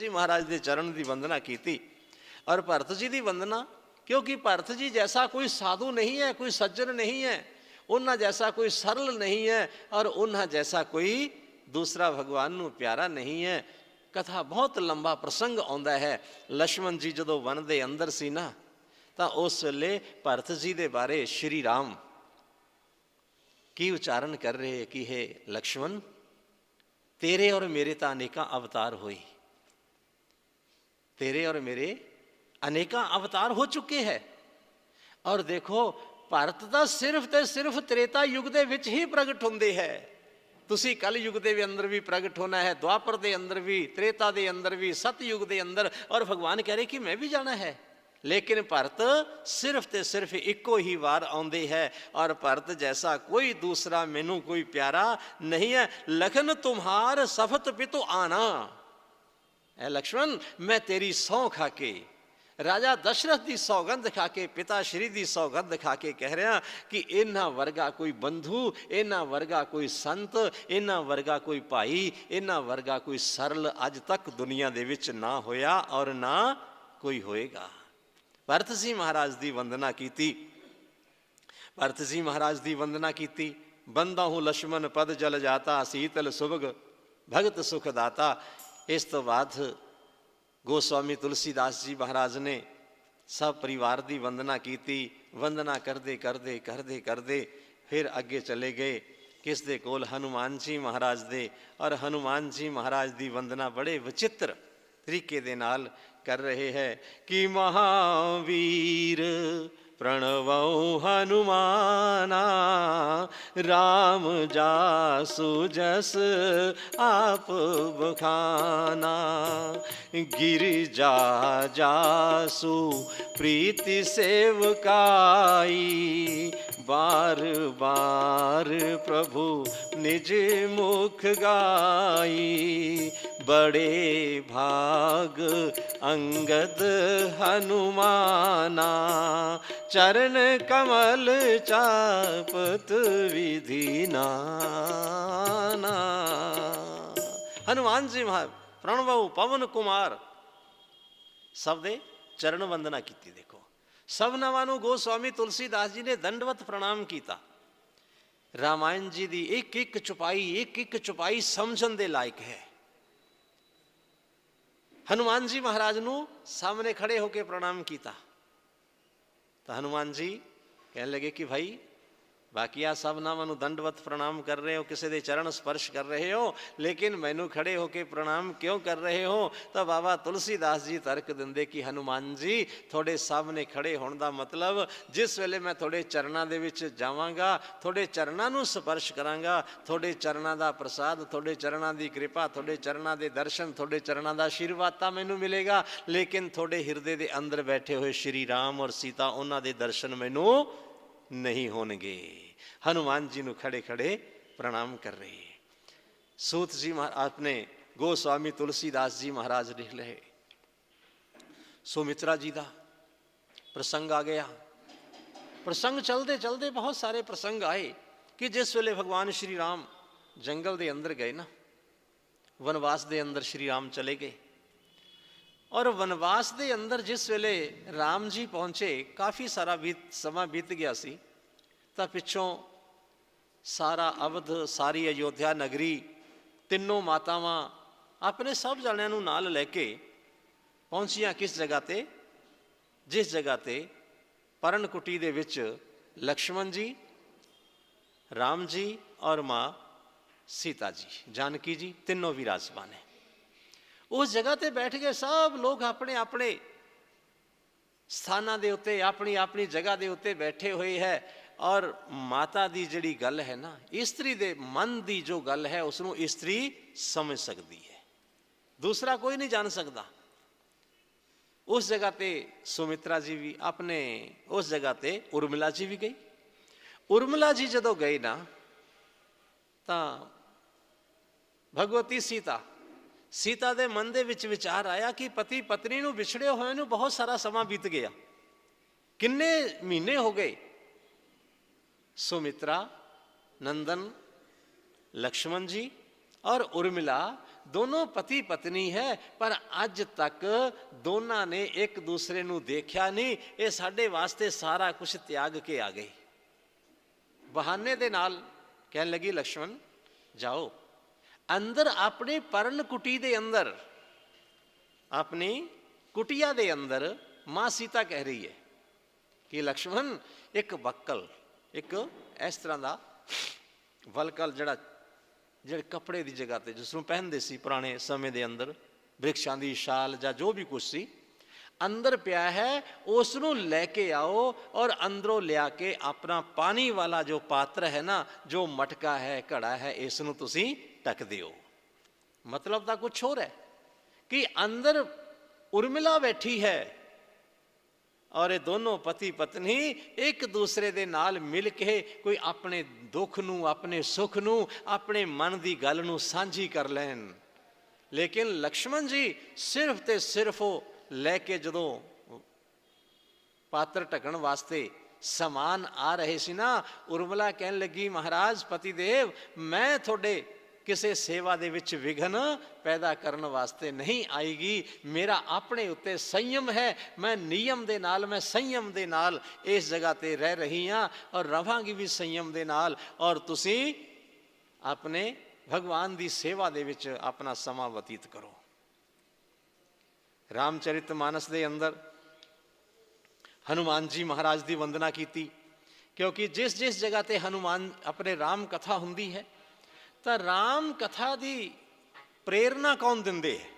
जी महाराज के चरण की वंदना की और भरत जी की वंदना, क्योंकि भरत जी जैसा कोई साधु नहीं है, कोई सज्जन नहीं है, उन्हें जैसा कोई सरल नहीं है और उन्हें जैसा कोई दूसरा भगवान नू प्यारा नहीं है। कथा बहुत लंबा प्रसंग आता है। लक्ष्मण जी जो वन के अंदर सी ना, तो उस वेले भरत जी के बारे श्री राम की उच्चारण कर रहे कि हे लक्ष्मण, तेरे और मेरे तो अनेका अवतार हुए, तेरे और मेरे अनेका अवतार हो चुके हैं। और देखो भारत तो सिर्फ त्रेता युग दे विच ही प्रगट होंदे है। तुसी कल युग दे अंदर भी प्रगट होना है, द्वापर दे अंदर भी, त्रेता दे अंदर भी, सतयुग दे अंदर। और भगवान कह रहे कि मैं भी जाना है, लेकिन भरत सिर्फ इको ही वार आउंदे है। और भरत जैसा कोई दूसरा मैनू कोई प्यारा नहीं है। लखन तुम्हार सफत पितु आना, ऐ लक्ष्मण मैं तेरी सौं खा के, राजा दशरथ की सौगंध खा के, पिता श्री की सौगंध खा के कह रहा कि इन्ना वर्गा कोई बंधु, इन्ना वर्गा कोई संत, इन्ना वर्गा कोई भाई, इन्ना वर्गा कोई सरल अज तक दुनिया दे विच ना होया और ना कोई होएगा। भरत जी महाराज की वंदना की, भरत जी महाराज की वंदना की। बंदा हूँ लक्ष्मण पद जल जाता, शीतल सुभग भगत सुख दाता। इस तो बाद गोस्वामी तुलसीदास जी महाराज ने सब परिवार की वंदना की। वंदना करते करते करते करते फिर अगे चले गए किस दे कोल, हनुमान जी महाराज दे। और हनुमान जी महाराज की वंदना बड़े विचित्र तरीके दे नाल कर रहे हैं कि महावीर प्रणवौ हनुमाना, राम जासु जस आप बखाना, गिरिजा जासु प्रीति सेवकाई, बार बार प्रभु निज मुख गाई, बड़े भाग अंगद हनुमाना, चरण कमल चापत विधि नाना। हनुमान जी महा प्रणव पवन कुमार सब दे चरण वंदना की। देखो सबनावां नूं गोस्वामी तुलसीदास जी ने दंडवत प्रणाम किया। रामायण जी की एक एक चुपाई समझण दे लायक है। हनुमान जी महाराज नूं सामने खड़े होकर प्रणाम किया तो हनुमान जी कहने लगे कि भाई बाकी आ सब ना मनु दंडवत प्रणाम कर रहे हो, किसी दे चरण स्पर्श कर रहे हो, लेकिन मैनू खड़े होके प्रणाम क्यों कर रहे हो? तो बाबा तुलसीदास जी तर्क देंदे कि हनुमान जी थोड़े सामने खड़े होने का मतलब जिस वेले मैं थोड़े चरणों दे विच जावांगा, थोड़े चरणों नूं स्पर्श करांगा, थोड़े चरणों का प्रसाद, थोड़े चरणों की कृपा, थोड़े चरणों के दर्शन, थोड़े चरणों का आशीर्वाद तो मैनू मिलेगा, लेकिन थोड़े हिरदे के अंदर बैठे हुए श्री राम और सीता उन्हां दे दर्शन मैनू नहीं होणगे। हनुमान जी नूं खड़े खड़े प्रणाम कर रहे हैं। सूत जी आपने गोस्वामी तुलसीदास जी महाराज लिख रहे, सुमित्रा जी का प्रसंग आ गया। प्रसंग चलते चलते बहुत सारे प्रसंग आए कि जिस वेले भगवान श्री राम जंगल के अंदर गए ना, वनवास के अंदर श्री राम चले गए। और वनवास के अंदर जिस वेले राम जी पहुंचे, काफ़ी सारा समा बीत गया सी, तो पिछों सारा अवध, सारी अयोध्या नगरी, तीनों मातावां अपने सब जणियां नूं नाल लैके पहुंचियां किस जगह ते, जिस जगह ते परनकुटी दे विच लक्ष्मण जी, राम जी और माँ सीता जी, जानकी जी तीनों विराजमान है। उस जगह ते बैठ के सब लोग अपने अपने स्थानां दे उत्ते अपनी अपनी जगह दे उत्ते बैठे हुए है। और माता दी जिहड़ी गल है ना, इस्त्री दे मन दी जो गल है उसनों इस्त्री समझ सकती है, दूसरा कोई नहीं जान सकता। उस जगह ते सुमित्रा जी भी अपने, उस जगह ते उर्मिला जी भी गई। उर्मिला जी जदों गई ना, तो भगवती सीता दे मन दे विच विचार आया कि पति पत्नी नूं विछड़े होए नूं बहुत सारा समा बीत गया, किन्ने महीने हो गए। सुमित्रा, नंदन, लक्ष्मण जी और उर्मिला दोनों पति पत्नी है, पर अज तक दोनों ने एक दूसरे नू देखा नहीं। ये साडे वास्ते सारा कुछ त्याग के आ गई। बहाने दे नाल कहन लगी लक्ष्मण जाओ अंदर अपने परण कुटी दे अंदर, अपनी कुटिया दे अंदर मां सीता कह रही है कि लक्ष्मण एक वक्कल, एक इस तरह का वलकल जड़ा ਜਿਹੜੇ कपड़े की जगह पर जिसनों पहनते सी पुराने समय के अंदर, वृक्षां की शाल या जो भी कुछ सी अंदर पिया है, उसनों लैके आओ और अंदरों लिया के अपना पानी वाला जो पात्र है ना, जो मटका है, घड़ा है, इसनों तुसी ढक दिओ। मतलब तो कुछ होर है कि अंदर उर्मिला बैठी है और ये दोनों पति पत्नी एक दूसरे दे नाल मिल के कोई अपने दुख नू, अपने सुख नू, अपने मन की गल नू सांझी कर लैन। लेकिन लक्ष्मण जी सिर्फ ते सिर्फ वो लैके जदों पात्र ढकण वास्ते समान आ रहे सी ना, उर्मिला कहन लगी महाराज पतिदेव मैं थोड़े किसी सेवा दे विच विघन पैदा करने वास्ते नहीं आएगी। मेरा अपने उत्ते संयम है, मैं नियम दे नाल, मैं संयम दे नाल इस जगह ते रह रही हाँ और रवांगी भी संयम दे नाल। और तुसी अपने भगवान दी सेवा दे विच अपना समा व्यतीत करो। रामचरित मानस दे अंदर हनुमान जी महाराज की वंदना की, क्योंकि जिस जिस जगह ते हनुमान अपने राम कथा हुंदी है तो राम कथा की प्रेरणा कौन दिंदे है?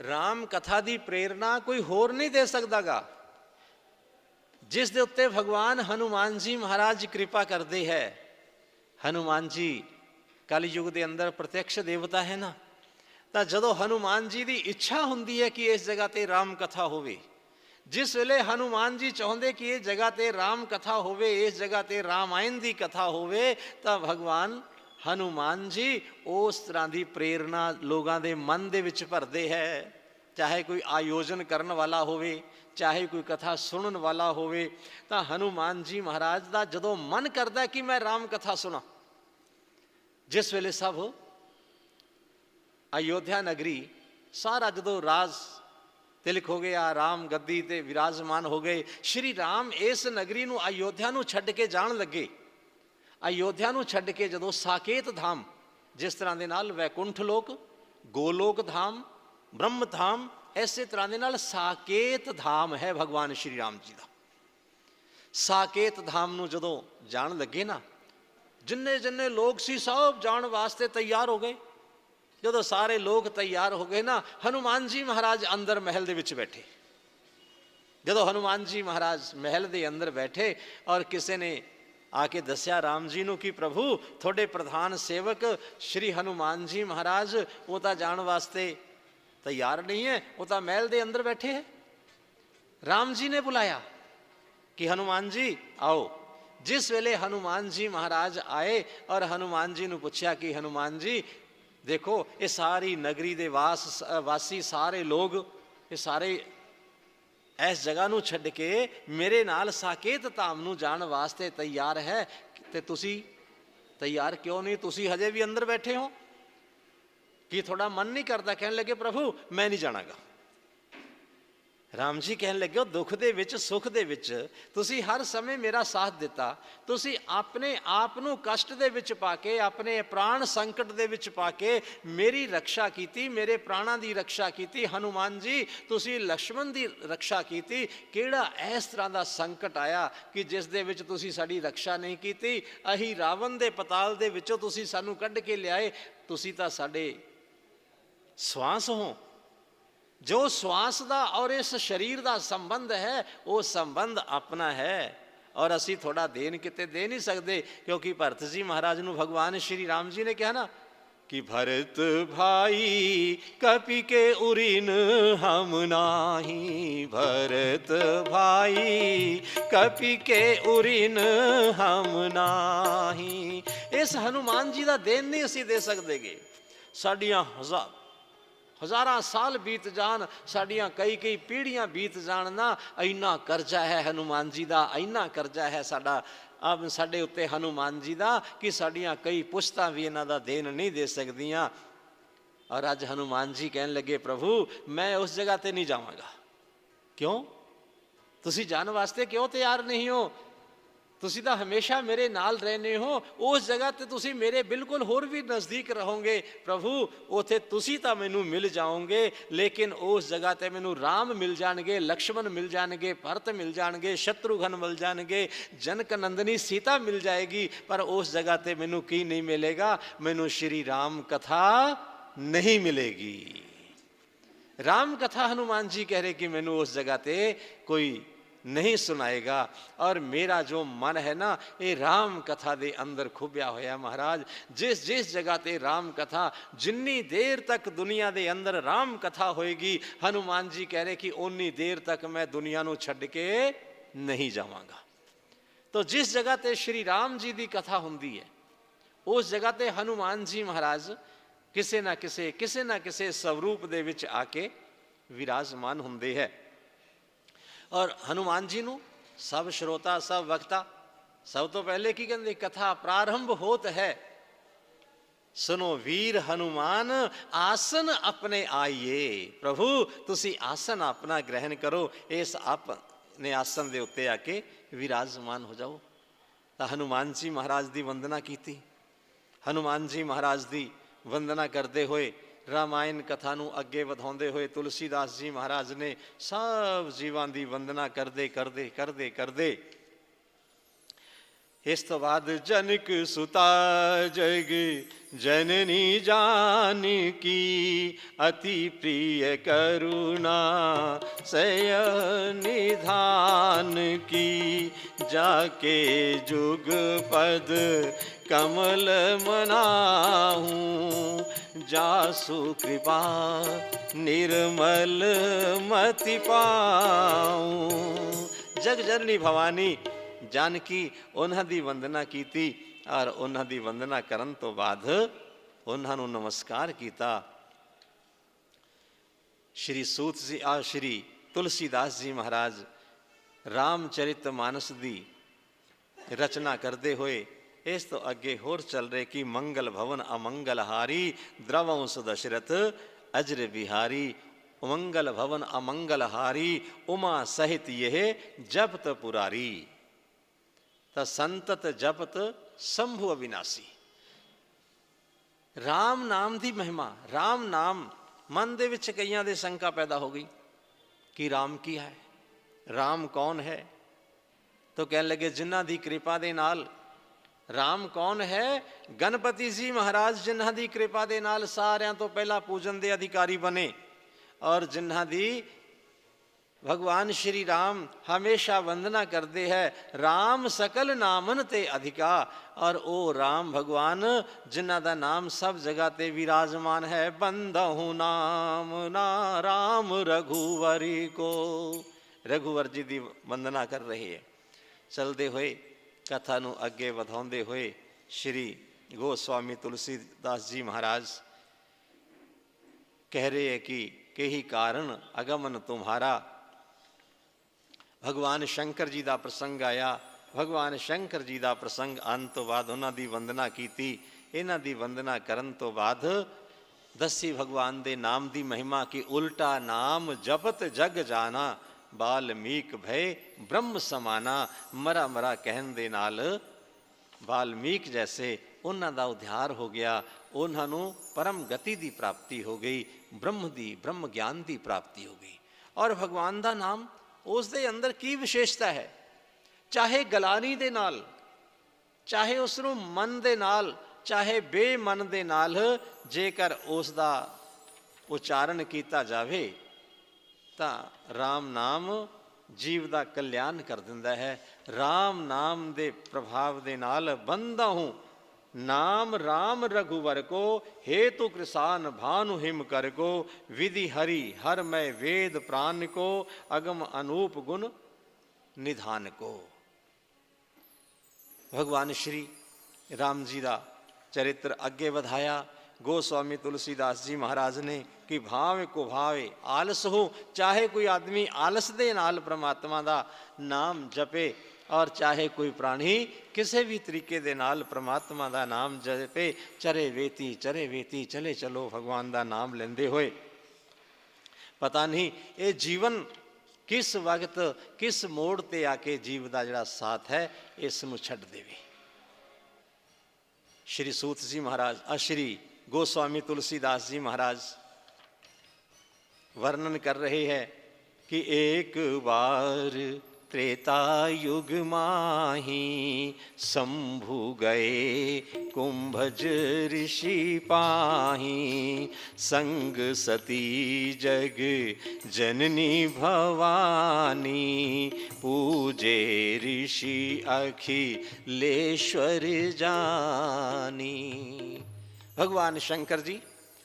राम कथा की प्रेरणा कोई होर नहीं दे सकता गा। जिस दे उत्ते भगवान हनुमान जी महाराज कृपा करते हैं। हनुमान जी कलयुग के अंदर प्रत्यक्ष देवता है ना, तो जदों हनुमान जी की इच्छा हुंदी है कि इस जगह ते राम कथा होवे, जिस वेले हनुमान जी चाहते कि इस जगह ते राम कथा होवे, इस जगह ते रामायण की कथा होवे, तो भगवान हनुमान जी उस तरह की प्रेरणा लोगों के मन दे विच भरदे है। चाहे कोई आयोजन करने वाला होवे, चाहे कोई कथा सुनने वाला होवे, तो हनुमान जी महाराज का जदों मन करता है कि मैं राम कथा सुना, जिस वेले सब अयोध्या नगरी सारा जदों राज तिलक हो गया, राम गद्दी ते विराजमान हो गए, श्री राम इस नगरी नू अयोध्या नू छड्ड के जान लगे। अयोध्या नू छड्ड के जदों साकेत धाम, जिस तरह के नाल वैकुंठ लोक, गोलोक धाम, ब्रह्म धाम, इस तरह के नाल साकेत धाम है भगवान श्री राम जी का। साकेत धाम नू जदों जान लगे ना, जिन्ने जिन्ने लोग सी सब जान वास्ते तैयार हो गए। जदों सारे लोग तैयार हो गए ना, हनुमान जी महाराज अंदर महल दे विच बैठे। जदों हनुमान जी महाराज महल दे अंदर बैठे और किसी ने आके दस्या राम जी नू कि प्रभु थोड़े प्रधान सेवक श्री हनुमान जी महाराज वो तो जान वास्ते तैयार नहीं है, वो तो महल दे अंदर बैठे है। राम जी ने बुलाया कि हनुमान जी आओ। जिस वेले हनुमान जी महाराज आए और हनुमान जी ने पूछा कि हनुमान जी देखो ये सारी नगरी दे वासी सारे लोग ये सारे इस जगह नू छड्ड के मेरे नाल साकेत धाम नू जान वास्ते तैयार है, ते तुसी तैयार क्यों नहीं? तुसी हजे भी अंदर बैठे हो कि थोड़ा मन नहीं करता? कहने लगे प्रभु मैं नहीं जानागा। राम जी कहने लगे दुख दे विच सुख दे विच तुसी हर समय मेरा साथ दिता, तुसी अपने आप नू कष्ट दे विच पाके, अपने प्राण संकट दे विच पाके मेरी रक्षा कीती, मेरे प्राणा दी रक्षा कीती। हनुमान जी तुसी लक्ष्मण दी रक्षा कीती, केड़ा इस तरह का संकट आया कि जिस दे विच तुसी साडी रक्षा नहीं कीती? अही रावण दे पताल दे विचों तुसी सानू कढ के लियाए, तुसी तां साडे श्वास हो। जो श्वास का और इस शरीर का संबंध है वो संबंध अपना है और असी थोड़ा देन किते दे नहीं सकते, क्योंकि भरत जी महाराज नू भगवान श्री राम जी ने कहा ना कि भरत भाई कपि के उरिन हम नाही, भरत भाई कपि के उरिन हम नाही। इस हनुमान जी का देन नहीं असी दे सकते। साडियां हज़ारां साल बीत जान, साडियां कई पीढ़ियां बीत जान ना, इन्ना करजा है हनुमान जी का, इन्ना करजा है साडा ਆਪ ਸਾਡੇ ਉੱਤੇ ਹਨੂਮਾਨ ਜੀ ਦਾ ਕਿ ਸਾਡੀਆਂ ਕਈ ਪੁਸ਼ਤਾਂ ਵੀ ਇਹਨਾਂ ਦਾ ਦੇਣ ਨਹੀਂ ਦੇ ਸਕਦੀਆਂ। ਔਰ ਅੱਜ ਹਨੂਮਾਨ ਜੀ ਕਹਿਣ ਲੱਗੇ ਪ੍ਰਭੂ ਮੈਂ ਉਸ ਜਗ੍ਹਾ ਤੇ ਨਹੀਂ ਜਾਵਾਂਗਾ। ਕਿਉਂ? ਤੁਸੀਂ ਜਾਣ ਵਾਸਤੇ ਕਿਉਂ ਤਿਆਰ ਨਹੀਂ ਹੋ? ਤੁਸੀਂ ਤਾਂ ਹਮੇਸ਼ਾ ਮੇਰੇ ਨਾਲ ਰਹਿੰਦੇ ਹੋ, ਉਸ ਜਗ੍ਹਾ ਤੇ ਤੁਸੀਂ ਮੇਰੇ ਬਿਲਕੁਲ ਹੋਰ ਵੀ ਨਜ਼ਦੀਕ ਰਹੋਗੇ। ਪ੍ਰਭੂ ਉੱਥੇ ਤੁਸੀਂ ਤਾਂ ਮੈਨੂੰ ਮਿਲ ਜਾਓਗੇ, ਲੇਕਿਨ ਉਸ ਜਗ੍ਹਾ ਤੇ ਮੈਨੂੰ ਰਾਮ ਮਿਲ ਜਾਣਗੇ, ਲਕਸ਼ਮਣ ਮਿਲ ਜਾਣਗੇ, ਭਰਤ ਮਿਲ ਜਾਣਗੇ, ਸ਼ਤਰੂਘਨ ਮਿਲ ਜਾਣਗੇ, ਜਨਕ ਨੰਦਨੀ ਸੀਤਾ ਮਿਲ ਜਾਏਗੀ, ਪਰ ਉਸ ਜਗ੍ਹਾ ਤੇ ਮੈਨੂੰ ਕੀ ਨਹੀਂ ਮਿਲੇਗਾ? ਮੈਨੂੰ ਸ਼੍ਰੀ ਰਾਮ ਕਥਾ नहीं मिलेगी। राम कथा हनुमान जी कह रहे कि मैनू उस जगह ते कोई नहीं सुनाएगा। और मेरा जो मन है ना ये राम कथा दे अंदर खुबिया होया महाराज। जिस जिस जगह ते राम कथा, जिन्नी देर तक दुनिया दे अंदर राम कथा होएगी, हनुमान जी कह रहे कि उन्नी देर तक मैं दुनिया नू छड्ड के नहीं जावांगा। तो जिस जगह ते श्री राम जी दी कथा हुंदी है उस जगह ते हनुमान जी महाराज ਕਿਸੇ ਨਾ ਕਿਸੇ ਸਵਰੂਪ ਦੇ ਵਿੱਚ ਆ ਕੇ ਵਿਰਾਜਮਾਨ ਹੁੰਦੇ ਹੈ। ਔਰ ਹਨੂਮਾਨ ਜੀ ਨੂੰ ਸਭ ਸ਼ਰੋਤਾ ਸਭ ਵਕਤਾ ਸਭ ਤੋਂ ਪਹਿਲੇ ਕੀ ਕਹਿੰਦੇ? ਕਥਾ ਪ੍ਰਾਰੰਭ ਹੋਤ ਹੈ, ਸੁਨੋ ਵੀਰ ਹਨੂਮਾਨ ਆਸਨ ਆਪਣੇ ਆਈਏ। ਪ੍ਰਭੂ ਤੁਸੀਂ ਆਸਨ ਆਪਣਾ ਗ੍ਰਹਿਣ ਕਰੋ, ਇਸ ਆਪਣੇ ਆਸਨ ਦੇ ਉੱਤੇ ਆ ਕੇ ਵਿਰਾਜਮਾਨ ਹੋ ਜਾਓ। ਤਾਂ ਹਨੂਮਾਨ ਜੀ ਮਹਾਰਾਜ ਦੀ ਵੰਦਨਾ ਕੀਤੀ। ਹਨੂਮਾਨ ਜੀ ਮਹਾਰਾਜ ਦੀ वंदना करते हुए रामायण कथा नूं अगे वधाउंदे हुए तुलसीदास जी महाराज ने सब जीवां दी वंदना करते करते करते करते इस तो बाद जनक सुता जग जननी जान की अति प्रिय करुणा सय निधान की जाके जुग पद कमल मनाहूँ जासु कृपा निर्मल मति पाऊँ। जग जननी भवानी जानकी उन्हां दी वंदना कीती और उन्हां दी वंदना करन तो बाद उन्हां नूं नमस्कार कीता। श्री सूत जी श्री तुलसीदास जी महाराज रामचरित मानस दी रचना करते हुए इस तो अगे होर चल रहे कि मंगल भवन अमंगल हारी द्रवंश दशरथ अजर बिहारी। मंगल भवन अमंगल हारी उमा सहित यह जपत पुरारी। तो संतत जपत शंभु अविनाशी। राम नाम दी महिमा, राम नाम मन दे विच कईयां दे शंका पैदा हो गई कि राम की है, राम कौन है? तो कहने लगे जिन्हां दी कृपा दे नाल राम कौन है? गणपति जी महाराज जिन्हां दी कृपा दे नाल सारियां तो पहला पूजन दे अधिकारी बने और जिन्हां दी भगवान श्री राम हमेशा वंदना करते हैं। राम सकल नामन ते अधिका। और ओ राम भगवान जिन्हां दा नाम सब जगह ते विराजमान है। बंदहु नाम ना राम रघुवरी को। रघुवर जी दी वंदना कर रहे हैं। चलते हुए कथा नूं अगे वधाउंदे हुए श्री गोस्वामी तुलसीदास जी महाराज कह रहे हैं कि कही कारण अगमन तुम्हारा। भगवान शंकर जी का प्रसंग आया। भगवान शंकर जी का प्रसंग आने तो बाद उन्हां दी वंदना कीती। इन्हां दी वंदना करन तो बाद दसी भगवान दे नाम दी महिमा की उल्टा नाम जपत जग जाना। वाल्मीक भय ब्रह्म समाना। मरा मरा कहन दे नाल वाल्मीक जैसे उन्हां दा उद्धार हो गया। उन्हां नूं परम गति दी प्राप्ति हो गई, ब्रह्म ज्ञान दी प्राप्ति हो गई। और भगवान दा नाम उस दे अंदर की विशेषता है? चाहे गलानी दे नाल, चाहे उसनूं मन दे नाल, चाहे बेमन दे नाल जेकर उस दा उच्चारण कीता जावे ਤਾਂ ਰਾਮ ਨਾਮ ਜੀਵ ਦਾ ਕਲਿਆਣ ਕਰ ਦਿੰਦਾ ਹੈ। ਰਾਮ ਨਾਮ ਦੇ ਪ੍ਰਭਾਵ ਦੇ ਨਾਲ ਬੰਦਾ ਹੂੰ नाम राम रघुवर को हेतु कृसान भानु हिम कर को विधि हरि हर मैं वेद प्राण को अगम अनूप गुण निधान को। भगवान श्री राम जी का चरित्र अगे वधाया। गोस्वामी तुलसीदास जी महाराज ने कि भावे को भावे आलस हो, चाहे कोई आदमी आलस दे नाल परमात्मा का नाम जपे और चाहे कोई प्राणी किसी भी तरीके दे नाल परमात्मा का नाम जपे, चरे वेती चले चलो भगवान का नाम लेंदे होए। पता नहीं ये जीवन किस वक्त किस मोड़ ते आके जीव का जिहड़ा साथ है इसनूं छड्ड देवे। श्री सूत जी महाराज श्री गोस्वामी तुलसीदास जी महाराज वर्णन कर रहे हैं कि एक बार त्रेता युग माही शंभु गए कुंभज ऋषि पाही, संग सती जग जननी भवानी, पूजे ऋषि अखिलेश्वर जानी। भगवान शंकर जी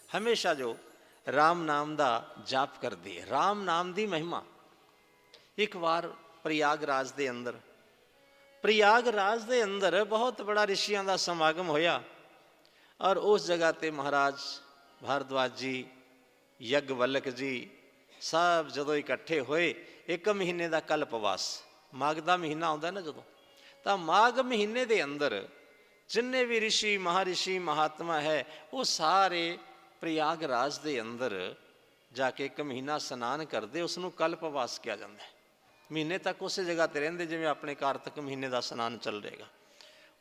हमेशा जो राम नाम दा जाप कर दे, राम नाम दी महिमा। एक बार प्रयागराज दे अंदर बहुत बड़ा ऋषियों का समागम होया और उस जगह ते महाराज भारद्वाज जी, यज्ञवल्लक जी सब जदों इकट्ठे होए, एक महीने का कल्पवास, माघ का महीना आता है ना जदों, तो माघ महीने के अंदर जिन्ने भी ऋषि महारिषि महात्मा है वो सारे प्रयागराज के अंदर जाके एक महीना स्नान करते, उसनों कल्पवास किया जाता है। महीने तक उस जगह पर रेंदे जिवें अपने कारतक महीने का स्नान चल रहेगा।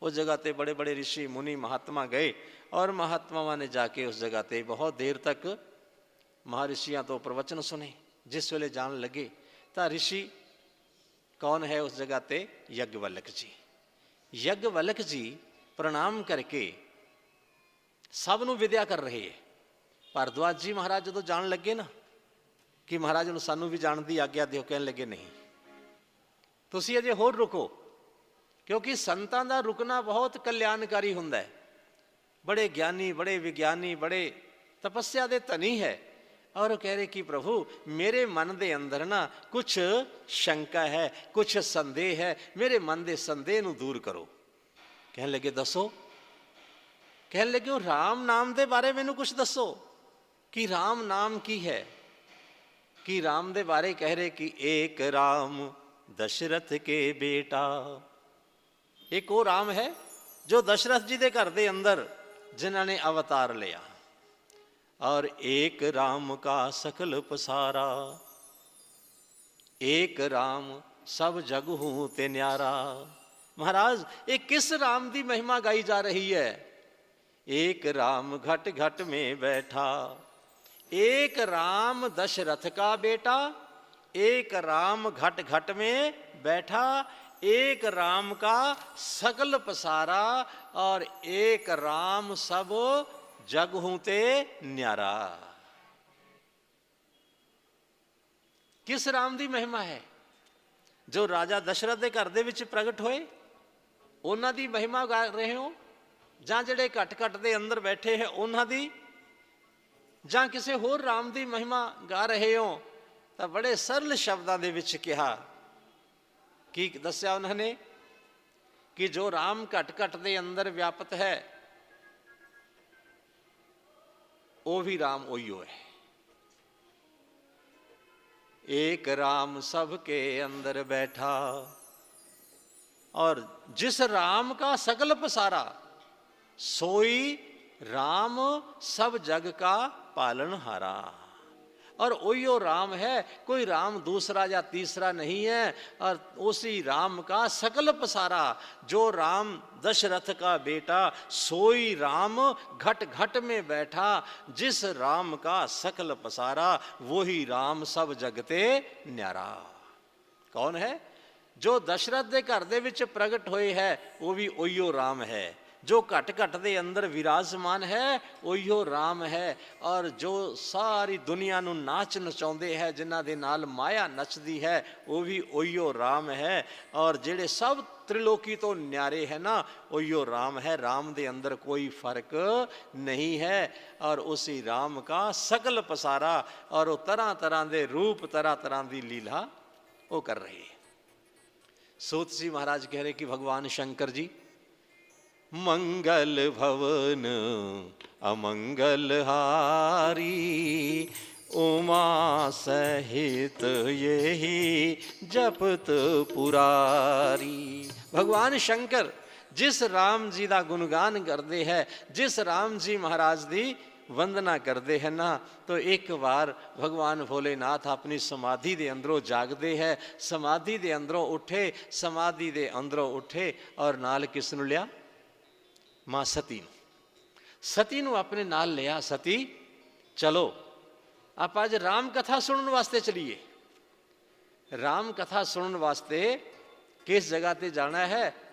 उस जगह पर बड़े बड़े ऋषि मुनि महात्मा गए और महात्मावां ने जाके उस जगह पर बहुत देर तक महर्षियों तो प्रवचन सुने। जिस वेले जान लगे तो ऋषि कौन है उस जगह पर? यज्ञवल्लक जी। यज्ञवल्लक जी प्रणाम करके सबनों विद्या कर रहे है। भारद्वाज जी महाराज जो जान लगे ना कि महाराज नूं सानू भी जाण दी आग्या दिओ, कहन लगे नहीं तुसीं अजे होर रुको, क्योंकि संतां दा रुकना बहुत कल्याणकारी हुंदा है। बड़े ज्ञानी, बड़े विज्ञानी, बड़े तपस्या दे धनी है और कह रहे कि प्रभु मेरे मन दे अंदर ना कुछ शंका है, कुछ संदेह है, मेरे मन दे संदेह नूं दूर करो। कहन लगे दसो। कहन लगे राम नाम दे बारे मैनू कुछ दसो कि राम नाम की है। कि राम दे बारे कह रहे कि एक राम दशरथ के बेटा। एक वो राम है जो दशरथ जी दे घर दे अंदर जिन्हों ने अवतार लिया। और एक राम का सकल पसारा, एक राम सब जग हूं ते न्यारा। महाराज ये किस राम की महिमा गाई जा रही है? एक राम घट घट में बैठा, एक राम दशरथ का बेटा, एक राम घट घट में बैठा, एक राम का सकल पसारा और एक राम सब जग हूते न्यारा। किस राम की महिमा है? जो राजा दशरथ के घर दे विच प्रगट होए उन्हां दी महिमा गा रहे हो, जां जिहड़े घट घट दे अंदर बैठे हैं उन्हां दी, जां किसी होर राम की महिमा गा रहे हो? तो बड़े सरल शब्दों के विच कहा कि दस्या उन्होंने कि जो राम घट घट दे अंदर व्यापत है वो भी राम ओयो है। एक राम सबके अंदर बैठा और जिस राम का सकल पसारा सोई राम सब जग का पालनहारा। और ओयो राम है, कोई राम दूसरा या तीसरा नहीं है। और उसी राम का सकल पसारा, जो राम दशरथ का बेटा सोई राम घट घट में बैठा, जिस राम का सकल पसारा वही राम सब जगते न्यारा। कौन है? जो दशरथ के घर दे विच प्रगट होए है वो भी ओयो राम है। जो घट घट दे अंदर विराजमान है ओयो राम है। और जो सारी दुनिया नूं नाच नचाउंदे है, जिन्हां दे नाल माया नचदी है, वो भी ओयो राम है। और जिहड़े सब त्रिलोकी तो न्यारे है ना ओयो राम है। राम दे अंदर कोई फर्क नहीं है। और उसी राम का सकल पसारा और वो तरह तरह के रूप, तरह तरह की लीला वो कर रहे। सूत जी महाराज कह रहे कि भगवान शंकर जी मंगल भवन अमंगल हारी, उमा सहित यही जपत पुरारी। भगवान शंकर जिस राम जी का गुणगान करते हैं, जिस राम जी महाराज की वंदना करते हैं ना, तो एक बार भगवान भोलेनाथ अपनी समाधि के अंदरों जागते हैं, समाधि के अंदरों उठे, समाधि के अंदरों उठे और नाल किस नूं लिया? मां सती। सती नूं अपने नाल लिया। सती चलो आप आज राम कथा सुनने वास्ते चलीए। राम कथा सुनने वास्ते किस जगह ते जाना है?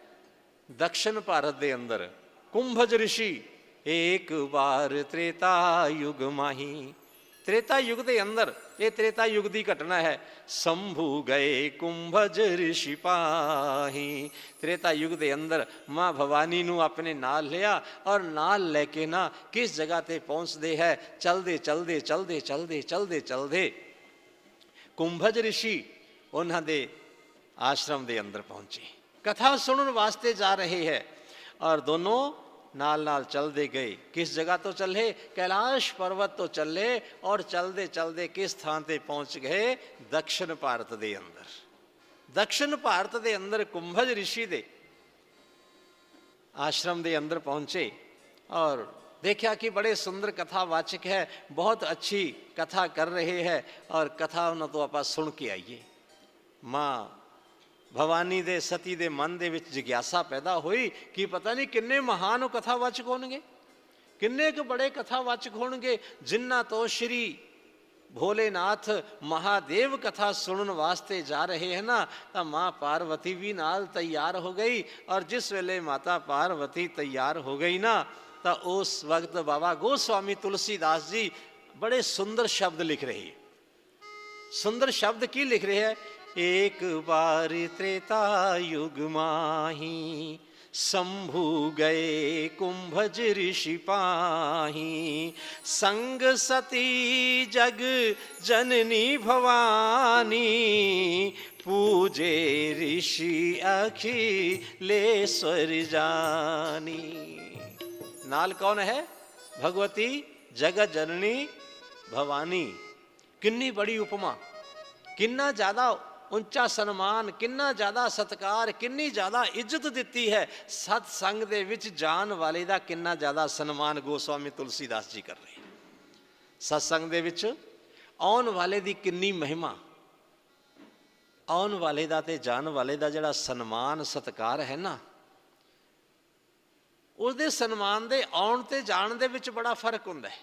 दक्षिण भारत के अंदर कुंभज ऋषि एक बार त्रेता युग माही। त्रेता युग के अंदर, ये त्रेता युग की घटना है। शंभु गए कुंभज ऋषि पाही। त्रेता युग के अंदर माँ भवानी नू अपने नाल लिया और नाल लेके ना किस जगह ते पहुँचते है? चलते चलते चलते चलते चलते चलते कुंभज ऋषि उन्होंने आश्रम के अंदर पहुँचे, कथा सुनने वास्ते जा रहे हैं और दोनों नाल नाल चलते गए। किस जगह तो चले? कैलाश पर्वत तो चले और चलते चलते किस स्थान पे पहुंच गए? दक्षिण भारत के अंदर। दक्षिण भारत के अंदर कुंभज ऋषि दे आश्रम के अंदर पहुंचे और देखा कि बड़े सुंदर कथावाचक है, बहुत अच्छी कथा कर रहे हैं और कथा उन्होंने तो आप सुन के आइए। माँ भवानी दे सती दे मन दे विच जिग्यासा पैदा हुई कि पता नहीं किन्ने महान कथावाचक होणगे, किन्ने के बड़े कथावाचक होणगे जिन्ना तो श्री भोलेनाथ महादेव कथा सुनने वास्ते जा रहे हैं ना। तो माँ पार्वती भी नाल तैयार हो गई और जिस वेले माता पार्वती तैयार हो गई ना, तो उस वक्त बाबा गोस्वामी तुलसीदास जी बड़े सुंदर शब्द लिख रहे हैं। सुंदर शब्द की लिख रहे हैं? एक बार त्रेता युग माही, शंभु गए कुंभज ऋषि पाही। संग सती जग जननी भवानी, पूजे ऋषि अखिलेश्वर जानी। नाल कौन है? भगवती जगत जननी भवानी। किन्नी बड़ी उपमा, किन्ना ज्यादा ऊंचा सन्मान, किन्ना ज्यादा सत्कार, किन्नी ज्यादा इज्जत दिती है। सत्संग दे विच जान वाले दा किन्ना ज्यादा सन्मान गोस्वामी तुलसीदास जी कर रहे हैं। सत्संग दे विच आउण वाले दी किन्नी महिमा, आउण वाले दा ते जान वाले दा जिहड़ा सन्मान सत्कार है ना, उसदे सन्मान दे आउण ते जाण दे विच बड़ा फर्क हुंदा है।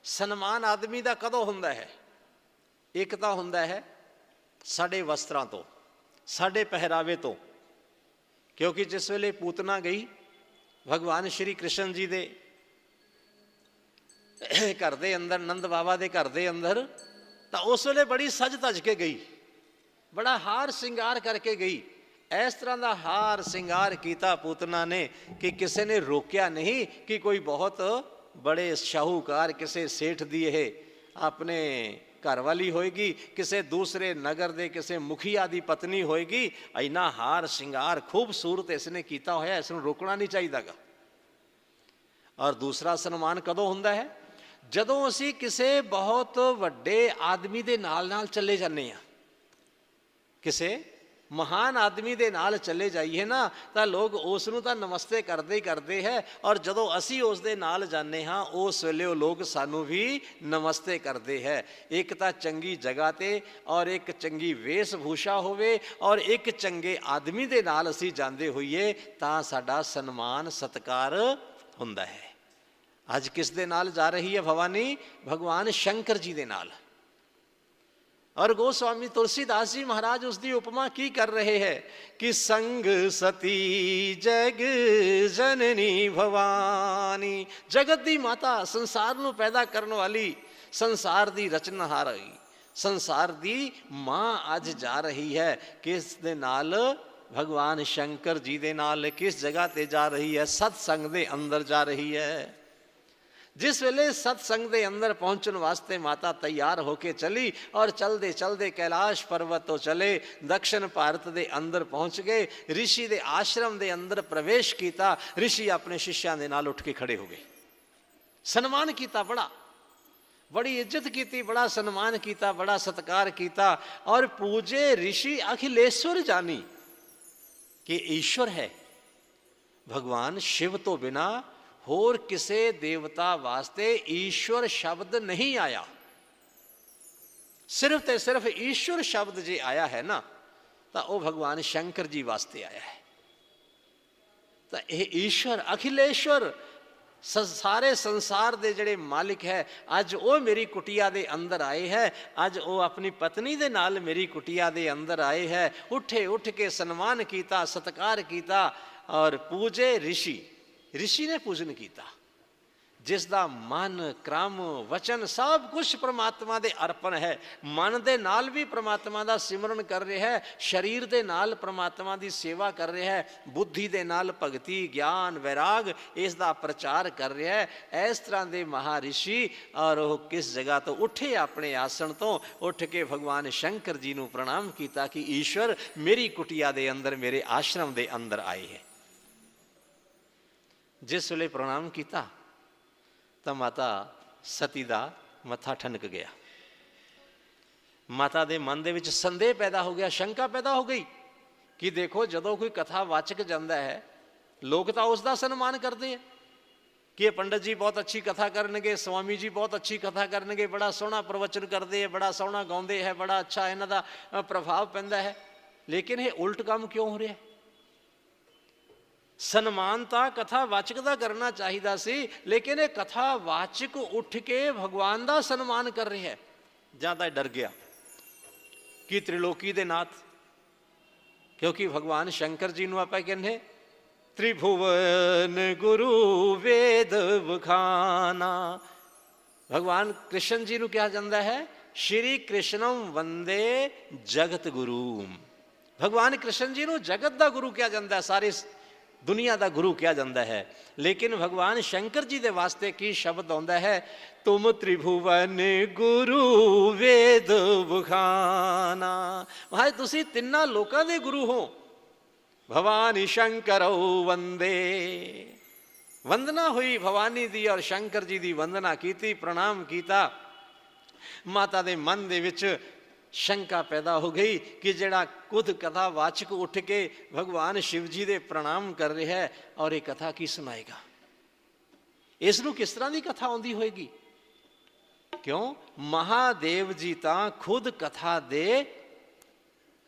सन्मान आदमी दा कदों हुंदा है? एक तां हुंदा है साढ़े वस्त्रां तो, साढ़े पहरावे तो, क्योंकि जिस वेले पूतना गई भगवान श्री कृष्ण जी दे घर दे अंदर, नंद बाबा दे घर दे अंदर, तो उस वेले बड़ी सज धज के गई, बड़ा हार श्रृंगार करके गई। इस तरह का हार श्रृंगार किया पूतना ने कि किसी ने रोकया नहीं कि कोई बहुत बड़े शाहूकार किसी सेठ दी है अपने घरवाली होएगी, किसी दूसरे नगर दे किसी मुखिया दी पत्नी होएगी, इन्ना हार श्रृंगार खूबसूरत इसने किया होया, इसनूं रोकना नहीं चाहिएगा। और दूसरा सन्मान कदों हुंदा है? जदों असी किसी बहुत वड्डे आदमी दे नाल नाल चले जाने आ, किसी महान आदमी दे नाल चले जाइए ना, तो लोग उसनूं तां नमस्ते करते ही करते हैं और जदों असी उस दे नाल जाने हाँ उस वेले लोग सानू भी नमस्ते करते हैं। एक तां चंगी जगह ते और एक चंगी वेशभूषा होवे और एक चंगे आदमी दे नाल असी जांदे होइए तां साडा सन्मान सत्कार हुंदा है। अज किस दे नाल जा रही है भवानी? भगवान शंकर जी दे नाल। और गोस्वामी तुलसीदास जी महाराज उसकी उपमा की कर रहे हैं कि संग सती जग जननी भवानी। जगत दी माता, संसार नू पैदा करने वाली, संसार दी रचनहार, संसार दी मां अज जा रही है किस दे नाल? भगवान शंकर जी दे नाल। किस जगह ते जा रही है? सत्संग दे अंदर जा रही है। जिस वेले सत्संग के अंदर पहुंचने वास्ते माता तैयार होके चली और चलते चलते कैलाश पर्वत तो चले, दक्षिण भारत के अंदर पहुंच गए, ऋषि के आश्रम के अंदर प्रवेश किया। ऋषि अपने शिष्यों के नाल उठ के खड़े हो गए, सन्मान किया बड़ा। बड़ी इज्जत की, बड़ा सम्मान किया, बड़ा सत्कार किया। और पूजे ऋषि अखिलेश्वर जानी कि ईश्वर है। भगवान शिव तो बिना होर किसे देवता वास्ते ईश्वर शब्द नहीं आया। सिर्फ ते सिर्फ ईश्वर शब्द जे आया है ना, तो वह भगवान शंकर जी वास्ते आया है। तो यह ईश्वर अखिलेश्वर सारे संसार दे जड़े मालिक है, अज वो मेरी कुटिया दे अंदर आए है। अज वो अपनी पत्नी दे नाल मेरी कुटिया दे अंदर आए है। उठे उठ के सन्मान किया, सत्कार किया और पूजे ऋषि। ऋषि ने पूजन किया, जिसका मन क्रम वचन सब कुछ परमात्मा दे अर्पण है। मन दे नाल भी परमात्मा दा सिमरन कर रहा है, शरीर दे नाल परमात्मा दी सेवा कर रहा है, बुद्धि दे नाल भगती ज्ञान वैराग इसका प्रचार कर रहा है। इस तरह के महारिषि और वह किस जगह तो उठे, अपने आसन तो उठ के भगवान शंकर जी को प्रणाम किया कि ईश्वर मेरी कुटिया दे अंदर मेरे आश्रम दे अंदर आए है। जिस वेले प्रणाम किया तो माता सती का मत्था ठनक गया। माता के मन के संदेह पैदा हो गया, शंका पैदा हो गई कि देखो जदों कोई कथा वाचक जाता है, लोग तो उसका सन्मान करते हैं कि ये पंडित जी बहुत अच्छी कथा करनगे, स्वामी जी बहुत अच्छी कथा करनगे, बड़ा सोहना प्रवचन करते हैं, बड़ा सोहना गाते हैं, बड़ा अच्छा इन्हां दा प्रभाव पैंदा है। लेकिन ये उल्ट काम क्यों हो रहा है? सन्मान तो कथा वाचक का करना चाहिए सी, लेकिन ये कथा वाचक उठ के भगवान का सन्मान कर रहे हैं। ज्यादा डर गया कि त्रिलोकी दे नाथ, क्योंकि भगवान शंकर जी को आप कहने त्रिभुवन गुरु वेद बखाना। भगवान कृष्ण जी को कहा जाता है श्री कृष्णम वंदे जगत गुरु। भगवान कृष्ण जी को जगत का गुरु कहा जाता है, सारी दुनिया का गुरु कहा जाता है। लेकिन भगवान शंकर जी के वास्ते की शब्द आता है, तुम त्रिभुवन गुरु वेद बखाना। भाई तुसी तिन्ना लोकां दे गुरु हो। भवानी शंकर वंदे, वंदना हुई भवानी दी और शंकर जी की वंदना की, प्रणाम किया। माता के मन दे विच शंका पैदा हो गई कि जड़ा खुद कथा वाचक उठ के भगवान शिव जी दे प्रणाम कर रहा है और ये कथा की सुनाएगा, इसनों किस तरह की कथा आउंदी होएगी? क्यों? महादेव जी ता खुद कथा दे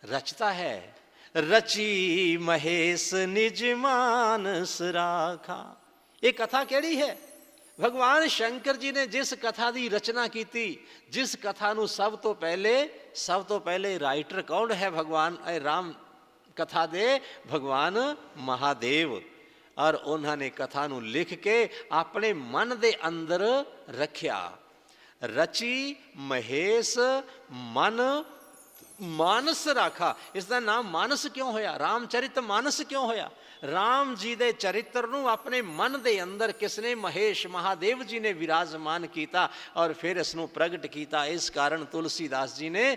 रचता है। रची महेश निज मानस राखा। ये कथा केड़ी है? भगवान शंकर जी ने जिस कथा की रचना की थी, जिस कथा नू सब तो पहले राइटर कौन है? भगवान राम कथा दे भगवान महादेव। और उन्होंने कथा नू लिख के अपने मन दे अंदर रखिया। रची महेश मन मानस राखा। इसका नाम मानस क्यों होया? रामचरित मानस क्यों होया? राम जी दे चरित्र नू अपने मन दे अंदर किसने? महेश महादेव जी ने विराजमान किया और फिर इसनू प्रगट किया। इस कारण तुलसीदास जी ने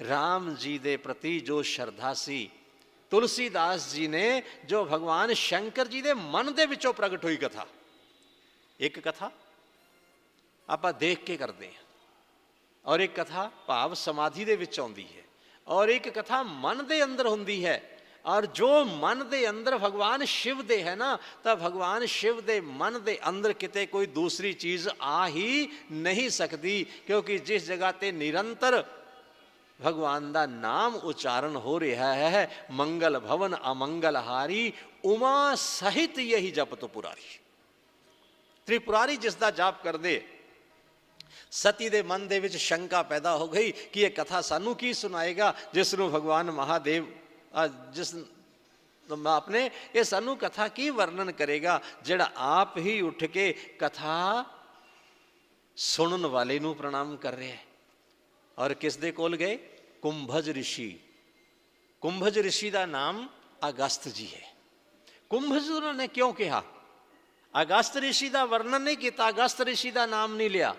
राम जी दे प्रति जो श्रद्धा सी, तुलसीदास जी ने जो भगवान शंकर जी दे मन दे विचों प्रगट हुई कथा, एक कथा आप देख के करते हैं और एक कथा भाव समाधि दे विच आउंदी है और एक कथा मन दे अंदर हुंदी है। और जो मन दे अंदर भगवान शिव दे है ना, तो भगवान शिव दे मन दे अंदर किते कोई दूसरी चीज आ ही नहीं सकती, क्योंकि जिस जगह ते निरंतर भगवान का नाम उच्चारण हो रहा है, मंगल भवन अमंगल हारी उमा सहित यही जप तो पुरारी। त्रिपुरारी जिसका जाप कर दे, सती दे मन दे विच शंका पैदा हो गई कि यह कथा सानू की सुनाएगा, जिसनों भगवान महादेव जिस अपने ये सानू कथा की वर्णन करेगा, जड़ा आप ही उठ के कथा सुनन वाले नू प्रणाम कर रहे हैं। और किस दे कोल गए? कुंभज ऋषि। कुंभज ऋषि का नाम अगस्त जी है। कुंभज उन्होंने क्यों कहा? अगस्त ऋषि का वर्णन नहीं किया, अगस्त ऋषि का नाम नहीं लिया।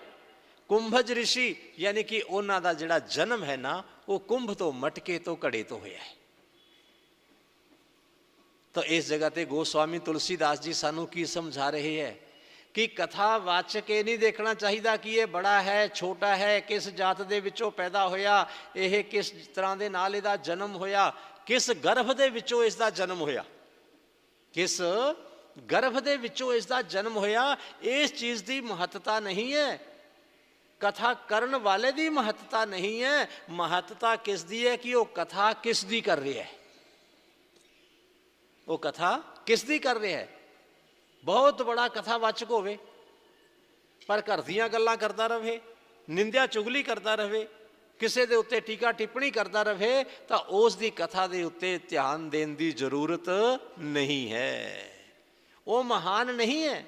कुंभज ऋषि यानी कि उन्हों का जिहड़ा जन्म है ना, वो कुंभ तो मटके तो घड़े तो होया है। तो इस जगह ते गोस्वामी तुलसीदास जी सानू की समझा रहे हैं कि कथावाचक ये नहीं देखना चाहिए कि ये बड़ा है छोटा है, किस जात दे विचों पैदा होया, यह किस तरह दे नाल इहदा जन्म होया, किस गर्भ दे विचों इसदा जन्म होया, किस गर्भ दे विचों इसदा जन्म होया। इस चीज़ की महत्ता नहीं है, कथा करन वाले दी महत्ता नहीं है। महत्ता किस दी है कि वो कथा किस दी कर रहा है, वो कथा किस दी कर रहा है। बहुत बड़ा कथावाचक होवे पर घर दीयां गल्लां करता रहे, निंदिया चुगली करता रहे, किसी के उत्ते टीका टिप्पणी करता रहे, तो उस दी कथा के उत्ते ध्यान देने की जरूरत नहीं है। वो महान नहीं है,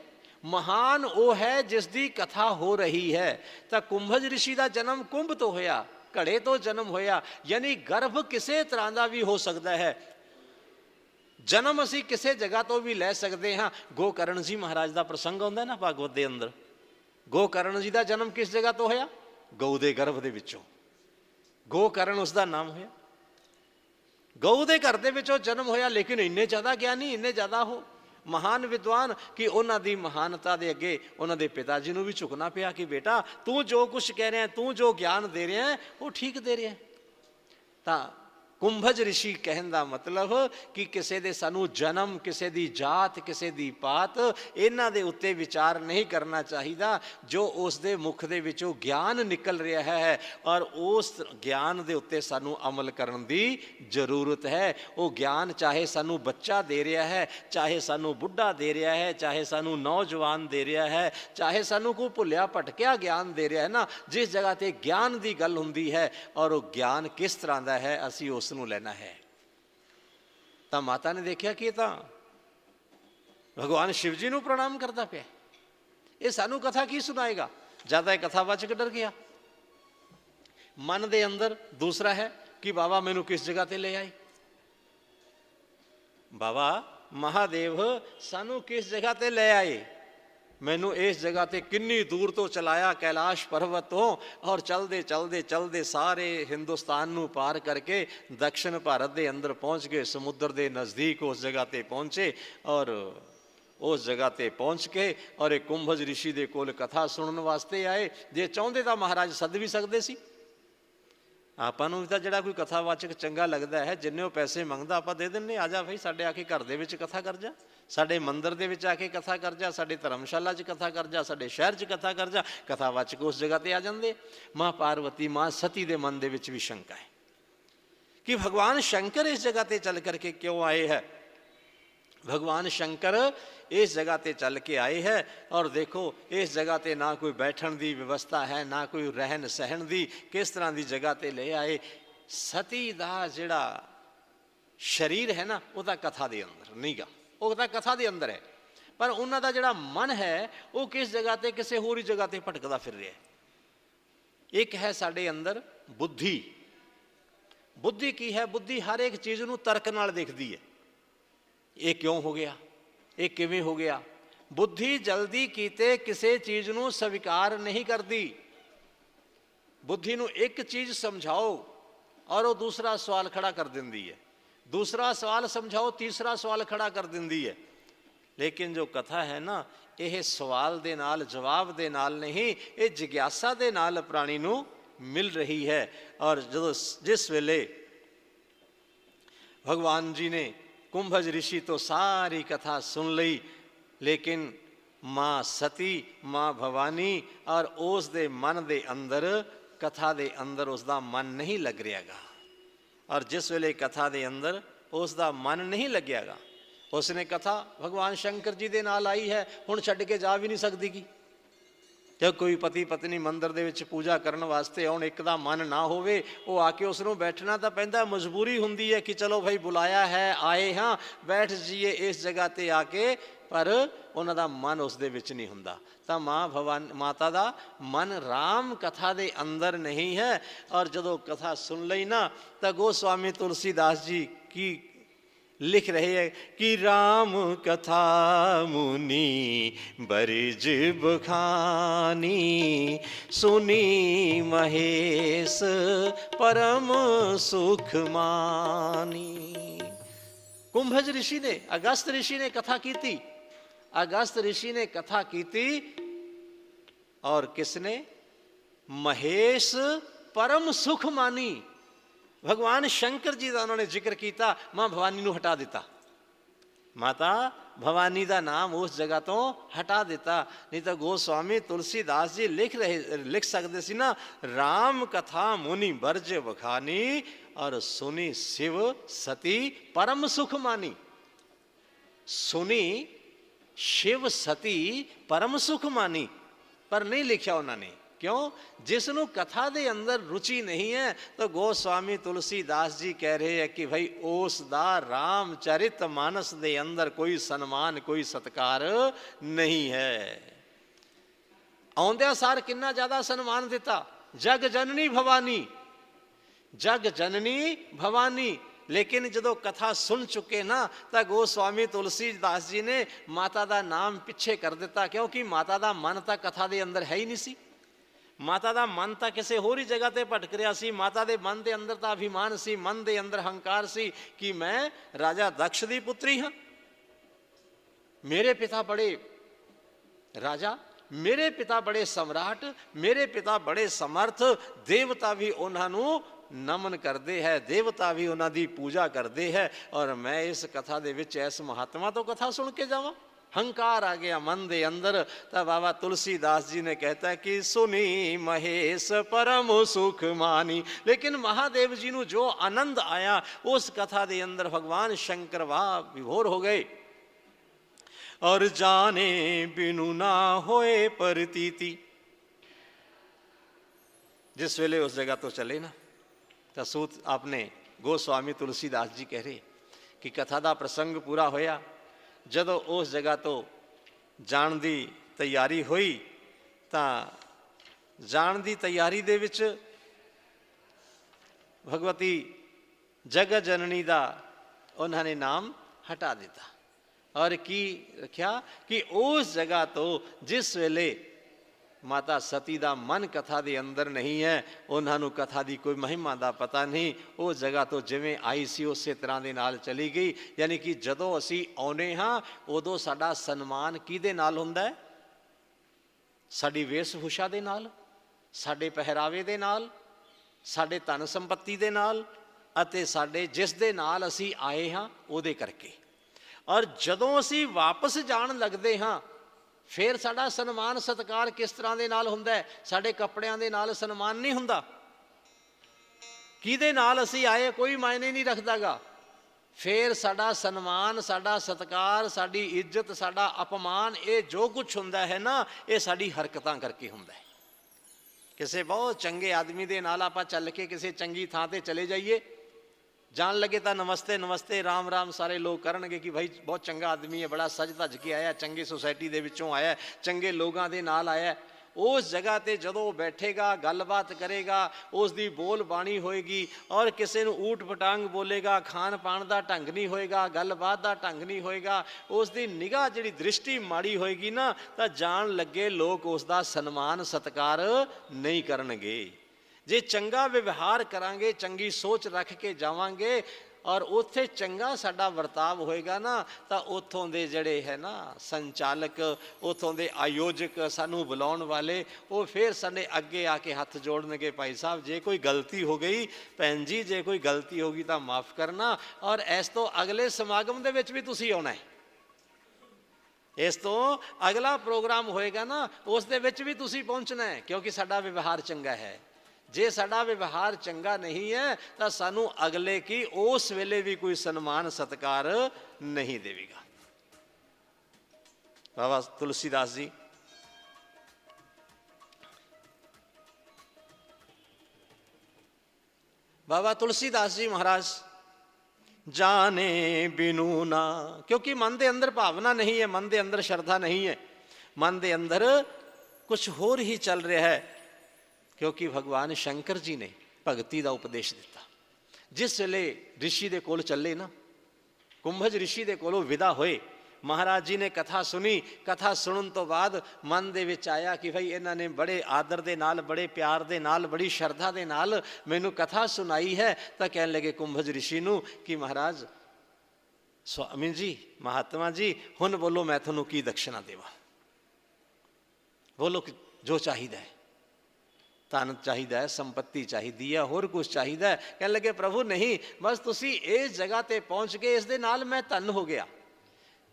महान वो है जिसकी कथा हो रही है। तो कुंभज ऋषि का जन्म कुंभ तो होया, घड़े तो जन्म होया, यानी गर्भ किसी तरह का भी हो सकता है। जन्म असी किसी जगह तो भी लै सकते हाँ। गोकर्ण जी महाराज का प्रसंग आता है ना भागवत के अंदर, गोकर्ण जी का जन्म किस जगह तो होया, गऊ के गर्भ के विचों, गोकर्ण उसका नाम होया, गऊ के घर के विचों जन्म होया। लेकिन इन्ने ज़्यादा ज्ञानी, इन्ने ज़्यादा हो महान विद्वान कि उन्होंने महानता के अगे उन्होंने पिताजी को भी झुकना पिया कि बेटा तू जो कुछ कह रहा है, तू जो ज्ञान दे रहा है वो ठीक दे रहा है। तो कुंभज ऋषि कहने का मतलब कि किसी दे सानू जन्म, किसी की जात, किसी की पात, इन्हां दे उत्ते विचार नहीं करना चाहिए। जो उसके मुख दे विचों ज्ञान निकल रहा है और उस ज्ञान दे उत्ते सानू अमल करने की जरूरत है। वो ज्ञान चाहे सानू बच्चा दे रहा है, चाहे सानू बुढ़ा दे रहा है, चाहे सानू नौजवान दे रहा है, चाहे सानू कोई भुलिया भटकिया ज्ञान दे रहा है ना, जिस जगह ते ज्ञान की गल हुंदी है और वो ज्ञान किस तरह का है असी उस लेना है। तो माता ने देखा कि तो भगवान शिव जी को प्रणाम करता पे, ये सानू कथा की सुनाएगा। ज्यादा कथावाचक डर गया, मन दे अंदर दूसरा है कि बाबा मैनू किस जगह ते ले आई, बाबा महादेव सानू किस जगह ते ले आए, मैनू इस जगह ते किन्नी दूर तो चलाया कैलाश पर्वत तो, और चलते चलते चलते सारे हिंदुस्तान नू पार करके दक्षिण भारत के अंदर पहुँच गए, समुद्र के नज़दीक उस जगह ते पहुँचे और उस जगह ते पहुँच के और एक कुंभज ऋषि के कोल कथा सुनने वास्ते आए। जे चाहते तो महाराज सद भी सकते सी, ਆਪਾਂ ਨੂੰ ਤਾਂ ਜਿਹੜਾ ਕੋਈ कथावाचक चंगा लगता है जिन्ने पैसे मंगता आप दे दें, आ जा भाई साढ़े आके घर दे विच कथा कर जा, साढ़े मंदिर दे विच आके कथा कर जा, साढ़े धर्मशाला च कथा कर जा, साढ़े शहर च कथा कर जा। कथावाचक उस जगह पर आ जाते। माँ पार्वती माँ सती के मन दे विच भी शंका है कि भगवान शंकर इस जगह पर चल करके क्यों आए हैं। भगवान शंकर इस जगह ते चल के आए हैं और देखो इस जगह ते ना कोई बैठन की व्यवस्था है, ना कोई रहन सहन की, किस तरह की जगह ते ले आए। सती का जिहड़ा शरीर है ना वो तो कथा के अंदर नहीं गा, वो तो कथा के अंदर है, पर उन्हों का जिहड़ा मन है वो किस जगह ते किसी होर जगह ते भटकदा फिर रहा है। एक है साडे अंदर बुद्धि। बुद्धि की है? बुद्धि हर एक चीज़ नूं तर्क नाल देखदी है, ये क्यों हो गया, ये किवें हो गया। बुद्धि जल्दी कीते किसी चीज़ नूं स्वीकार नहीं करती। बुद्धि नूं एक चीज़ समझाओ और वो दूसरा सवाल खड़ा कर देंदी है, दूसरा सवाल समझाओ तीसरा सवाल खड़ा कर देंदी है। लेकिन जो कथा है ना यह सवाल दे नाल जवाब दे नाल नहीं, ये जिग्यासा दे नाल प्राणी नूं मिल रही है। और जो जिस वेले भगवान जी ने कुंभज ऋषि तो सारी कथा सुन ली, लेकिन माँ सती माँ भवानी और उस दे मन दे अंदर कथा दे अंदर उसका मन नहीं लग रहा। और जिस वेले कथा दे अंदर उसका मन नहीं लगेगा, उसने कथा भगवान शंकर जी दे नाल आई है, हुण छड्ड के जा भी नहीं सकती कि जब कोई पति पत्नी मंदिर दे विच पूजा करने वास्ते आउण, एक दा मन ना होवे, वो आके उसनों बैठना तो पैंदा, मजबूरी हुंदी है कि चलो भाई बुलाया है आए हाँ बैठ जाइए इस जगह ते आके, पर उन्हां दा मन उस दे विच नहीं हुंदा। तां माँ भवान माता दा मन राम कथा दे अंदर नहीं है। और जदों कथा सुन लई ना तो गोस्वामी तुलसीदास जी की लिख रहे हैं कि राम कथा मुनि बरिज बखानी, सुनी महेश परम सुख मानी। कुंभज ऋषि ने, अगस्त ऋषि ने कथा की थी अगस्त ऋषि ने कथा की थी और किसने? महेश परम सुख मानी। भगवान शंकर जी का उन्होंने जिक्र किया, मां भवानी नूं हटा दिता, माता भवानी का नाम उस जगह तो हटा दिता। नहीं तो गोस्वामी तुलसीदास जी लिख सकते सी ना, राम कथा मुनि बरज बखानी और सुनी शिव सती परम सुख मानी। सुनी शिव सती परम सुख मानी, पर नहीं लिखा उन्होंने। क्यों? जिसनों कथा दे अंदर रुचि नहीं है, तो गोस्वामी तुलसीदास जी कह रहे हैं कि भाई उस दा रामचरित मानस दे अंदर कोई सन्मान कोई सत्कार नहीं है। आउंदिया सार कितना ज्यादा सन्मान दिता, जग जननी भवानी, जग जननी भवानी। लेकिन जो कथा सुन चुके ना, तो गोस्वामी तुलसीदास जी ने माता का नाम पिछे कर दिता, क्योंकि माता का मन तो कथा के अंदर है ही नहीं सी। माता का मन तो किसी होर ही जगह पर भटक रहा सी। माता के मन के अंदर तो अभिमान सी, मन के अंदर हंकार सी कि मैं राजा दक्ष की पुत्री हाँ, मेरे पिता बड़े राजा, मेरे पिता बड़े सम्राट, मेरे पिता बड़े समर्थ, देवता भी उन्होंने नमन करते हैं, देवता भी उन्होंने पूजा करते हैं, और मैं इस कथा दे विच इस महात्मा तो कथा सुन के जावां। हंकार आ गया मन दे अंदर। तब बाबा तुलसीदास जी ने कहता है कि सुनी महेश परम सुख मानी। लेकिन महादेव जी ਨੂੰ जो आनंद आया उस कथा दे अंदर, भगवान शंकर वाह विभोर हो गए। और जाने बिनु ना होए परतीति, जिस वेले उस जगह तो चले ना, तो सूत आपने गोस्वामी तुलसीदास जी कह रहे कि कथा का प्रसंग पूरा होया, जदों उस जगह तो जान की तैयारी हुई, तो जान की तैयारी दे विच भगवती जगत जननी का उन्होंने नाम हटा दिता, और की रखा कि उस जगह तो जिस वेले माता सती का मन कथा के अंदर नहीं है, उन्होंने कथा की कोई महिमा का पता नहीं, उस जगह तो जिमें आई सी उस तरह के नाल चली गई। यानी कि जदों असी आउने हाँ, उदों साडा सन्मान किहदे नाल हुंदा है? साडी वेशभूषा दे नाल, साडे पहरावे दे नाल, साडे धन संपत्ति दे नाल, अते साडे जिस दे नाल असी आए हाँ उहदे करके। और जदों असी वापस जाण लगदे हाँ, फिर साडा सन्मान सत्कार किस तरह के नाल हुंदा है? साडे कपड़ियां दे नाल सन्मान नहीं हुंदा। किहदे नाल असी आए कोई मायने नहीं रखदागा। फिर साडा सन्मान, साडा सत्कार, साडी इज्जत, साडा अपमान, ये जो कुछ हुंदा है ना, ये साडी हरकतां करके हुंदा है। किसी बहुत चंगे आदमी दे नाल आपां चल के किसी चंगी थां ते चले जाइए, जान लगे तो नमस्ते नमस्ते राम राम सारे लोग करनगे कि भाई बहुत चंगा आदमी है, बड़ा सज धज के आया, चंगी सोसाइटी दे विचों आया, चंगे लोगों के नाल आया। उस जगह ते जदों बैठेगा, गलबात करेगा, उसकी बोल बाणी होएगी, और किसी नूं ऊट पटांग बोलेगा, खान पान का ढंग नहीं होएगा, गलबात का ढंग नहीं होएगा, उसकी निगाह जिहड़ी दृष्टि माड़ी होएगी ना, तो जान लगे लोग उसका सन्मान सत्कार नहीं करनगे। जे चंगा व्यवहार करांगे, चंगी सोच रख के जावांगे, और उत्थे चंगा साडा वर्ताव होएगा ना, तो उत्थों दे जड़े है ना संचालक, उत्थों दे आयोजक, सानू बुलाउण वाले, वो फिर साडे अगे आके हथ जोड़नगे, भाई साहब जे कोई गलती हो गई, भैन जी जे कोई गलती होगी तो माफ़ करना, और इस तो अगले समागम दे विच भी तुसीं आउणा है, इस तो अगला प्रोग्राम होएगा ना, उस दे विच भी तुसीं पहुँचना है, क्योंकि साडा व्यवहार चंगा है। जे साडा व्यवहार चंगा नहीं है, तो सानू अगले की उस वेले भी कोई सन्मान सत्कार नहीं देगा। बाबा तुलसीदास जी महाराज जाने बिनु ना, क्योंकि मन के अंदर भावना नहीं है, मन के अंदर श्रद्धा नहीं है, मन के अंदर कुछ होर ही चल रहा है। क्योंकि भगवान शंकर जी ने भगती का उपदेश दिता। जिस वेले ऋषि दे कोल चले ना, कुंभज ऋषि दे कोलों विदा होए, महाराज जी ने कथा सुनी। कथा सुनन तो बाद मन दे विच आया कि भाई इन्हां ने बड़े आदर दे नाल, बड़े प्यार दे नाल, बड़ी श्रद्धा दे नाल मैनू कथा सुनाई है। तो कहन लगे कुंभज ऋषि नू कि महाराज स्वामी जी, महात्मा जी, हुण बोलो मैं तुहानू की दक्षिणा देवां, बोलो जो चाहिदा है, धन चाहिदा है, संपत्ति चाहिदी है, होर कुछ चाहिदा है। कहने लगे प्रभु नहीं, बस तुसी इस जगह ते पहुंच गए, इस दे नाल मैं धन हो गया,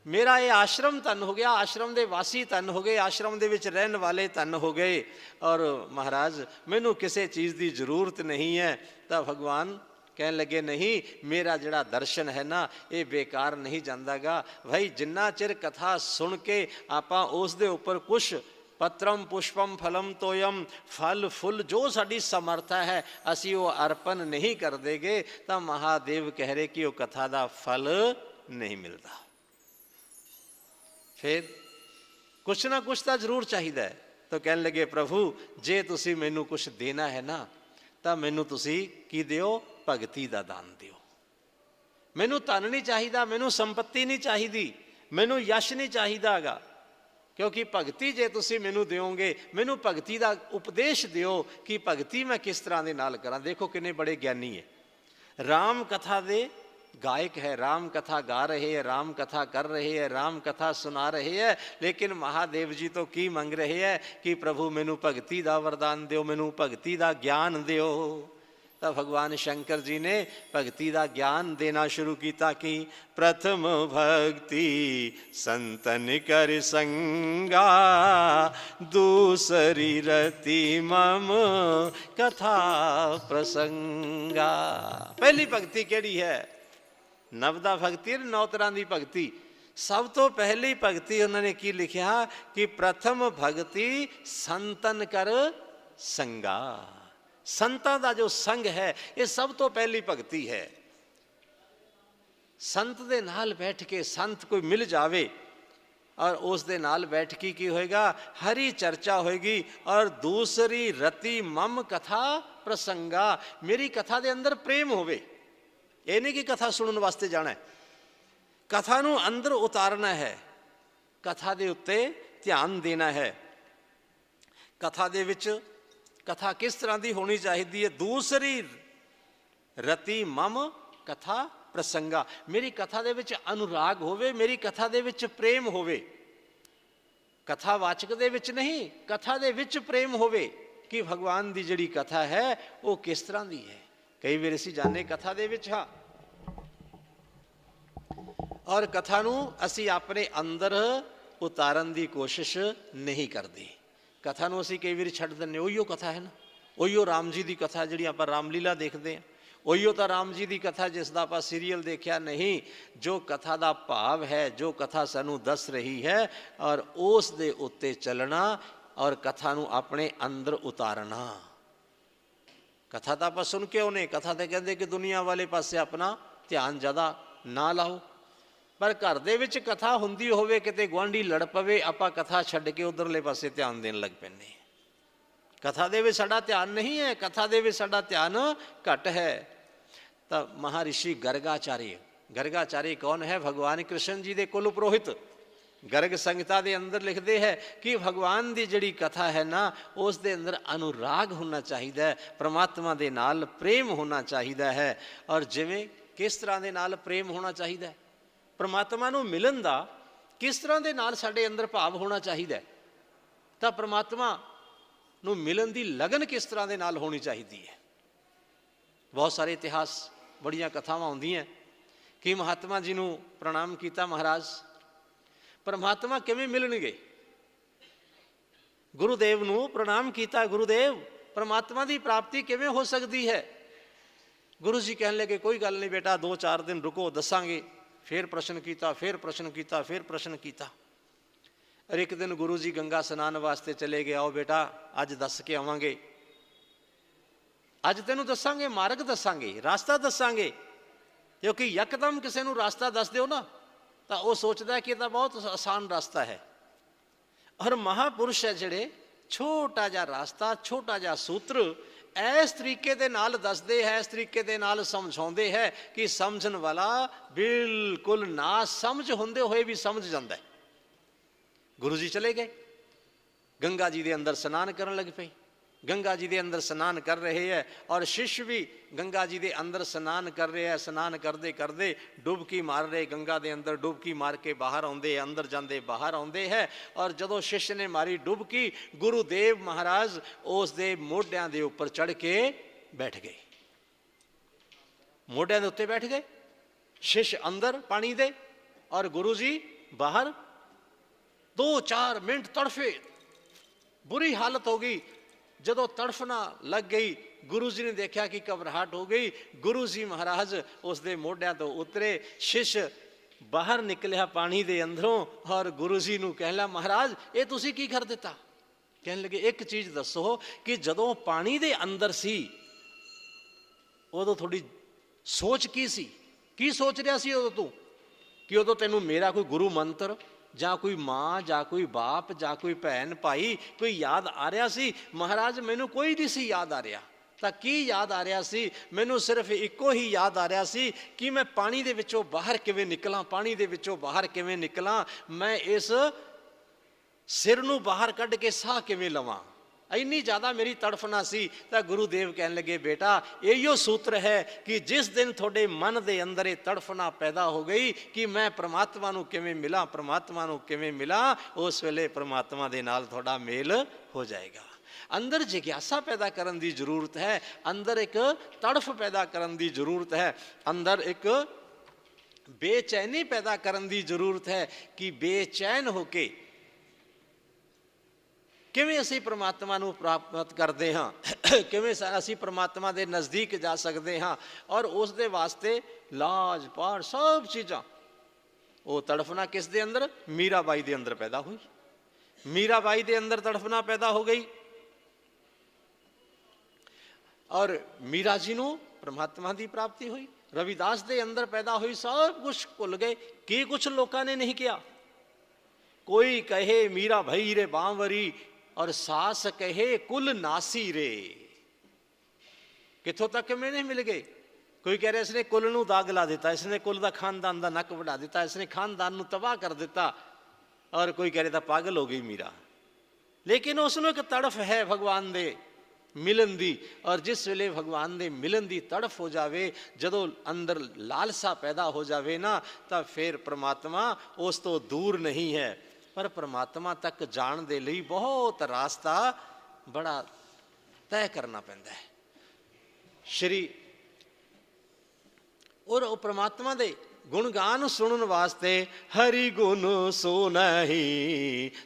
मेरा ये आश्रम धन हो गया, आश्रम दे वासी धन हो गए, आश्रम दे विच रहन वाले धन हो गए, और महाराज मैनू किसी चीज़ की जरूरत नहीं है। तो भगवान कहन लगे नहीं, मेरा जिहड़ा दर्शन है ना ये बेकार नहीं जांदागा भाई। जिन्ना चिर कथा सुन के आपां उस दे उपर कुछ पत्रम पुष्पम फलम तोयम, फल फुल जो साडी समर्था है असी वो अर्पण नहीं कर देगे, तो महादेव कह रहे कि वो कथा का फल नहीं मिलता। फिर कुछ ना कुछ तो जरूर चाहिए है। तो कहने लगे प्रभु जे तुसी मैनू कुछ देना है ना तो मैनू तुसी की दियो, भगती का दान दियो। मैनू धन नहीं चाहिए, मैनू संपत्ति नहीं चाहिए, मैनू यश नहीं चाहिएगा, क्योंकि भगती जे तुसी मैनू दिओगे, मैनू भगती का उपदेश दिओ कि भगती मैं किस तरह के नाल करा। देखो किन्ने बड़े ज्ञानी है, राम कथा दे गायक है, राम कथा गा रहे हैं, राम कथा कर रहे हैं, राम कथा सुना रहे हैं, लेकिन महादेव जी तो की मंग रहे हैं कि प्रभु मैनू भगती का वरदान दिओ, मैनू भगती का ज्ञान दिओ। तो भगवान शंकर जी ने भगती का ज्ञान देना शुरू किया कि प्रथम भक्ति संतन कर संगा, दूसरी रति मम कथा प्रसंगा। पहली भक्ति केड़ी है? नवदा भक्ति, 9 तरह की भक्ति। सब तो पहली भक्ति उन्होंने की लिखा कि प्रथम भक्ति संतन कर संगा। संतां का जो संग है ये सब तो पहली भक्ति है। संत दे नाल बैठ के, संत कोई मिल जावे और उस दे नाल बैठ के की होएगा, हरी चर्चा होएगी। और दूसरी रति मम कथा प्रसंगा, मेरी कथा दे अंदर प्रेम होवे। ये नहीं कि कथा सुनने वास्ते जाना है, कथा नू अंदर उतारना है, कथा दे उत्ते ध्यान देना है। कथा दे विच कथा किस तरह की होनी चाहिए है? दूसरी रति मम कथा प्रसंगा, मेरी कथा दे विच अनुराग होवे, मेरी कथा दे विच प्रेम होवे। कथावाचक दे विच नहीं, कथा दे विच प्रेम होवे कि भगवान की जिहड़ी कथा है वो किस तरह की है। कई बार असीं जाने कथा दे विच हाँ, और कथा नू असीं अपने अंदर उतारन की कोशिश नहीं करते। कथा नू असीं कई बार छड्ड दिंदे, उहिओ कथा है ना, उहिओ राम जी की कथा जिहड़ी आपां रामलीला देखते हैं, उहिओ तो राम जी की कथा जिसका आपां सीरीयल देखा नहीं। जो कथा का भाव है, जो कथा सानू दस रही है, और उस दे उत्ते चलना और कथा नू अपने अंदर उतारना। कथा तो आप सुन के उन्हें कथा तो कहते कि दुनिया वाले पासे अपना ध्यान ज़्यादा ना लाओ, पर घर दे विच कथा हुंदी होवे, किते गुआंढी लड़ पवे, आपां कथा छड्ड के उधरले पासे ध्यान देन लग पैंदे। कथा दे विच साडा ध्यान नहीं है, कथा दे विच साडा ध्यान घट है। तब महर्षि गर्गाचार्य, गर्गाचार्य कौन है? भगवान कृष्ण जी दे कुल पुरोहित। गर्ग संहिता के अंदर लिखते हैं कि भगवान की जिहड़ी कथा है ना उस दे अंदर अनुराग होना चाहिए, परमात्मा दे नाल प्रेम होना चाहिए है। और जिवें किस तरह के नाल प्रेम होना चाहिए, परमात्मा नू मिलन दा किस तरह के नाल साडे अंदर भाव होना चाहिए, तो परमात्मा नू मिलन की लगन किस तरह के नाल होनी चाहिए है। बहुत सारे इतिहास बड़ियां कथावां होंदियां कि महात्मा जी नू प्रणाम किया महाराज, परमात्मा किवें मिलणगे? गुरुदेव नू प्रणाम किया, गुरुदेव परमात्मा की प्राप्ति किवें हो सकती है? गुरु जी कहने लगे कोई गल नहीं बेटा, 2-4 दिन रुको दसांगे। फिर प्रश्न किया, फिर प्रश्न किया, फिर प्रश्न किया। और एक दिन गुरु जी गंगा स्नान वास्ते चले गए, आओ बेटा अज दस के आवांगे, अज तेनू दसांगे, मार्ग दसांगे, रास्ता दसांगे। क्योंकि यकदम किसी नू रास्ता दस दिओ ना तो वह सोचता है कि यह बहुत आसान रास्ता है। और महापुरुष है जिहड़े छोटा जा रास्ता, छोटा जा सूत्र इस तरीके दे नाल दसदे है, इस तरीके दे नाल समझाउंदे है कि समझण वाला बिल्कुल ना समझ हुंदे होए भी समझ जांदा है। गुरु जी चले गए, गंगा जी दे अंदर स्नान करन लग पे। गंगा जी के अंदर स्नान कर रहे हैं और शिष्य भी गंगा जी के अंदर स्नान कर रहे हैं। स्नान करते करते डुबकी मार रहे, गंगा के अंदर डुबकी मार के बाहर आते, अंदर जाते बाहर आते हैं। और जदों शिष्य ने मारी डुबकी, गुरुदेव महाराज उस दे मोढियां दे उपर चढ़ के बैठ गए, मोढियां दे उत्ते बैठ गए। शिष्य अंदर पानी दे और गुरु जी बाहर। 2-4 मिनट तड़फे, बुरी हालत हो गई। जदों तड़फना लग गई, गुरु जी ने देखा कि घबराहट हो गई। गुरु जी महाराज उसके मोढियां तो उतरे, शिष्य बाहर निकलिया पानी दे अंदरों और गुरु जी नूं कहला, महाराज ये तुसी की कर दिता? कहने लगे, एक चीज दसो कि जदों पानी दे अंदर सी उदों थोड़ी सोच की सी? की सोच रहा सी उदों तू? कि उदों तैनूं मेरा कोई गुरु मंत्र ਜਾਂ कोई माँ ਜਾਂ कोई बाप ਜਾਂ कोई भैन भाई कोई याद आ रहा सी? महाराज मैनू कोई नहीं सी याद आ रहा। ਤਾਂ ਕੀ याद आ रहा सी? मैनू सिर्फ इको ही याद आ रहा सी कि मैं पानी दे विचों बाहर किवें निकलां, पानी दे विचों बाहर किवें निकलां, मैं इस सिर नूं बाहर कढ के साह किवें लवां। इन्नी ज़्यादा मेरी तड़फना सी। तो गुरुदेव कहने लगे, बेटा यही सूत्र है कि जिस दिन थोड़े मन के अंदर तड़फना पैदा हो गई कि मैं परमात्मा नूं किवें मिला, परमात्मा नूं किवें मिला, उस वेले परमात्मा दे नाल थोड़ा मेल हो जाएगा। अंदर जिग्यासा पैदा करने की जरूरत है, अंदर एक तड़फ पैदा करने की जरूरत है, अंदर एक बेचैनी पैदा करने की जरूरत है कि बेचैन होके किवें असीं परमात्मा नूं प्राप्त करते हाँ, किवें असीं परमात्मा के नज़दीक जा सकते हाँ। और उस दे वास्ते लाज पाठ सब चीज़ां, वो तड़फना किस दे अंदर? मीराबाई दे अंदर पैदा हुई। मीराबाई दे अंदर तड़फना पैदा हो गई और मीरा जी नूं परमात्मा की प्राप्ति हुई। रविदास दे अंदर पैदा हुई, सब कुछ भुल गए। की कुछ लोगों ने नहीं किया? कोई कहे मीरा भई रे बांवरी और सास कहे कुल नासी रे। कितों तक मैंने मिल गए। कोई कह रहे इसने कुल नूं दाग ला दिता, इसने कुल का खानदान का नक वढ़ा दिता, इसने खानदान नूं तबाह कर दिता। और कोई कह रहे था पागल हो गई मीरा। लेकिन उसनों एक तड़फ है भगवान दे मिलन दी, और जिस वेले भगवान दे मिलन दी तड़फ हो जावे, जदों अंदर लालसा पैदा हो जावे ना, तो फिर परमात्मा उस तो दूर नहीं है। पर परमात्मा तक जाण दे लई बहुत रास्ता बड़ा तय करना पैंदा है। श्री और परमात्मा दे गुणगान सुनने वास्ते हरि गुण सुनहि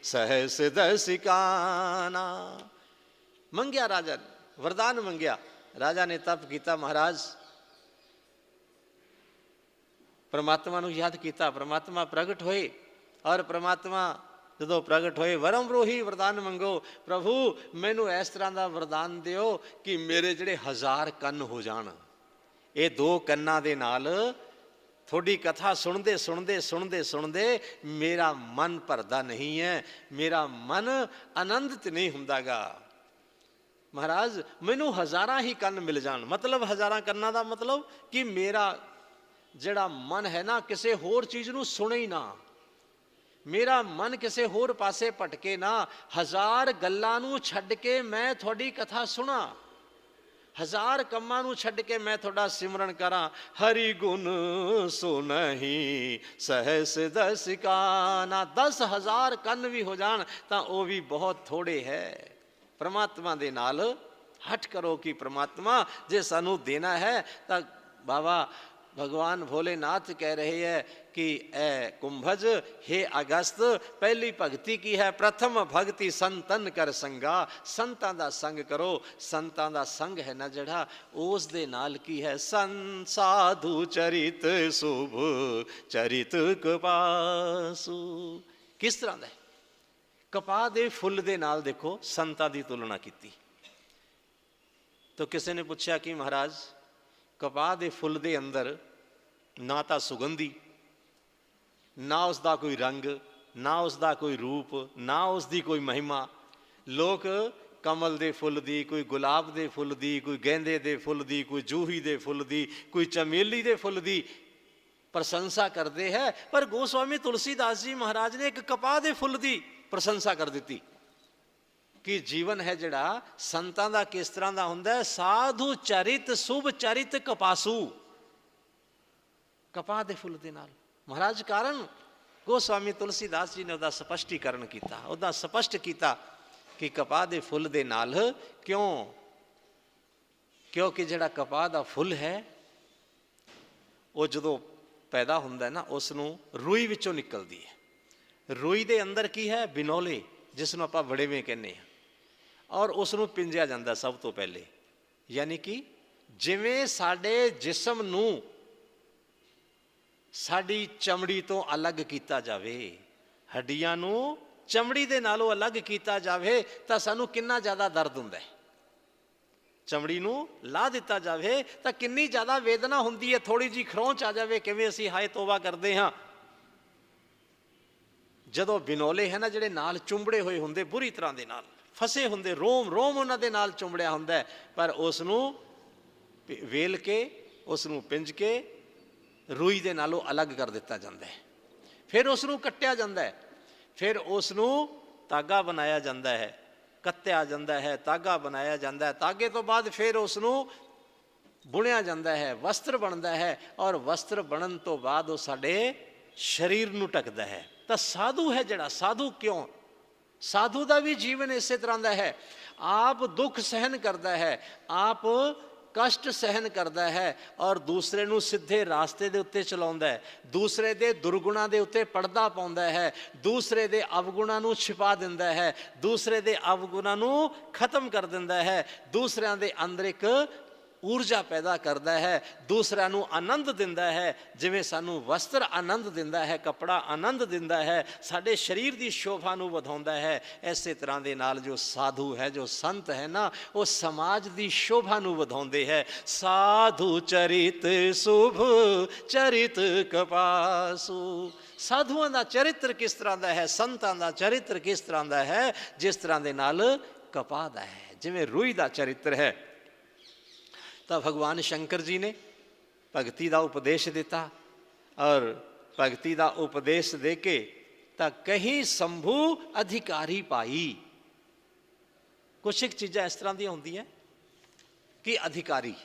सहस दसिकाना। मंगया राजा वरदान मंगया, राजा ने तप किया, महाराज परमात्मा नूं याद किया, परमात्मा प्रगट होए। और परमात्मा जो प्रगट होए, वरम रोही वरदान मंगो, प्रभु मैनू इस तरह का वरदान दिओ कि मेरे जिहड़े 1000 कन्न हो जाण। ये 2 कन्ना दे नाल थोड़ी कथा सुनते सुनते सुनते सुनते मेरा मन भरदा नहीं है, मेरा मन आनंदित नहीं हुंदागा। महाराज मैनू 1000 ही कन्न मिल जाण, मतलब 1000 कन्ना का मतलब कि मेरा जिहड़ा मन है ना किसी होर चीज़ नूं सुने ही ना, मेरा मन किसी होर पासे भटके ना, 1000 गल्लां नूं छड्ड के मैं थोड़ी कथा सुना, 1000 कम्मां नूं छड्ड के मैं थोड़ा सिमरन करा। हरि गुण सुनहि सहस दसिकाना। 10,000 कन्न भी हो जान तां वो भी बहुत थोड़े है। परमात्मा दे नाल हट करो कि परमात्मा जे सानू देना है तां बाबा भगवान भोलेनाथ कह रहे हैं कि ए कुंभज हे अगस्त, पहली भगती की है प्रथम भगती संतन कर संगा। संतां दा संग करो, संतां दा संग है ना जड़ा उस दे नाल की है सन साधु चरित शुभ चरित कपासु। किस तरह का कपा दे फुल दे नाल देखो संतां दी तुलना की। तो किसी ने पूछा कि महाराज कपा दे फुल दे अंदर ना तो सुगंधी, ना उसका कोई रंग, ना उसका कोई रूप, ना उसकी कोई महिमा। लोग कमल दे फुल दी, कोई गुलाब दे फुल दी, कोई गेंदे दे फुल दी, कोई जूही दे फुल दी, कोई चमेली दे फुल दी प्रशंसा करते हैं। पर गोस्वामी तुलसीदास जी महाराज ने एक कपा दे फुल दी प्रशंसा कर दी। कि जीवन है जिहड़ा संतां दा किस तरह दा हुंदा है। साधु चरित शुभ चरित कपासू, कपाह दे फुੱਲ दे नाल। महाराज कारण गोस्वामी तुलसीदास जी ने उसका स्पष्टीकरण किया, उसका स्पष्ट किया कि कपाह दे फुੱਲ दे नाल क्यों, क्योंकि जिहड़ा कपाह दा फुੱਲ है वो जदों पैदा हुंदा है ना उसनूं रूई विचों निकलदी है। रूई दे अंदर की है, बिनौले, जिसनूं आपां वड़ेवें कहने हैं, और उसनूं पिंजिया जांदा सब तो पहले। यानी कि जिवें साडे जिस्म नूं साडी चमड़ी तो अलग किया जावे, हड्डियां नूं चमड़ी दे नालों अलग किया जावे तां सानूं किन्ना ज़्यादा दर्द हुंदा है। चमड़ी नूं ला दिता जावे तां किन्नी ज़्यादा वेदना हुंदी है। थोड़ी जी खरोंच आ जावे किवें असीं हाय तौबा करदे हां। जदों बिनौले है ना जिहड़े नाल चुंबड़े होए हुंदे, बुरी तरह दे नाल फसे हुंदे, रोम रोम उन्हां दे नाल चुंबड़िया हुंदा है, पर उसनूं वेल के उसनूं पिंज के रूई दे नालों अलग कर दिता जाता है। फिर उसनूं कट्टिया जाता है, फिर उसनूं धागा बनाया जाता है, कत्तिया जाता है, धागा बनाया जाता है, धागे तो बाद फिर उसनूं बुनिया जाता है, वस्त्र बनता है, और वस्त्र बनन तो बाद वो साडे शरीर नूं ढकदा है। तो साधु है जिहड़ा, साधु क्यों, साधु का भी जीवन इस तरह का है। आप दुख सहन करता है, आप कष्ट सहन करता है, और दूसरे नूं सीधे रास्ते दे उत्ते चलाउंदा है, दूसरे दे दुर्गुणा दे उत्ते पर्दा पाउंदा है, दूसरे दे अवगुणा नूं छिपा दिंदा है, दूसरे दे अवगुणा नूं खत्म कर दिंदा है, दूसरिਆਂ दे अंदर एक ऊर्जा पैदा करता है, दूसरों को आनंद दिंदा है। जिवें सानू वस्त्र आनंद दिंदा है, कपड़ा आनंद दिंदा है, साडे शरीर की शोभा नूं वधाउंदा है, इसे तरह दे नाल जो साधु है, जो संत है ना, वो समाज की शोभा नूं वधाउंदे है। साधु चरित शुभ चरित कपासु, साधुओं का चरित्र किस तरह का है, संतां का चरित्र किस तरह का है, जिस तरह के नाल कपाह दा है, जिवें रूई का चरित्र है। तो भगवान शंकर जी ने भगती का उपदेश दिता, और भगती का उपदेश दे के तो कहीं संभू अधिकारी पाई। कुछ एक चीज़ां इस तरह दी होंदी है कि अधिकारी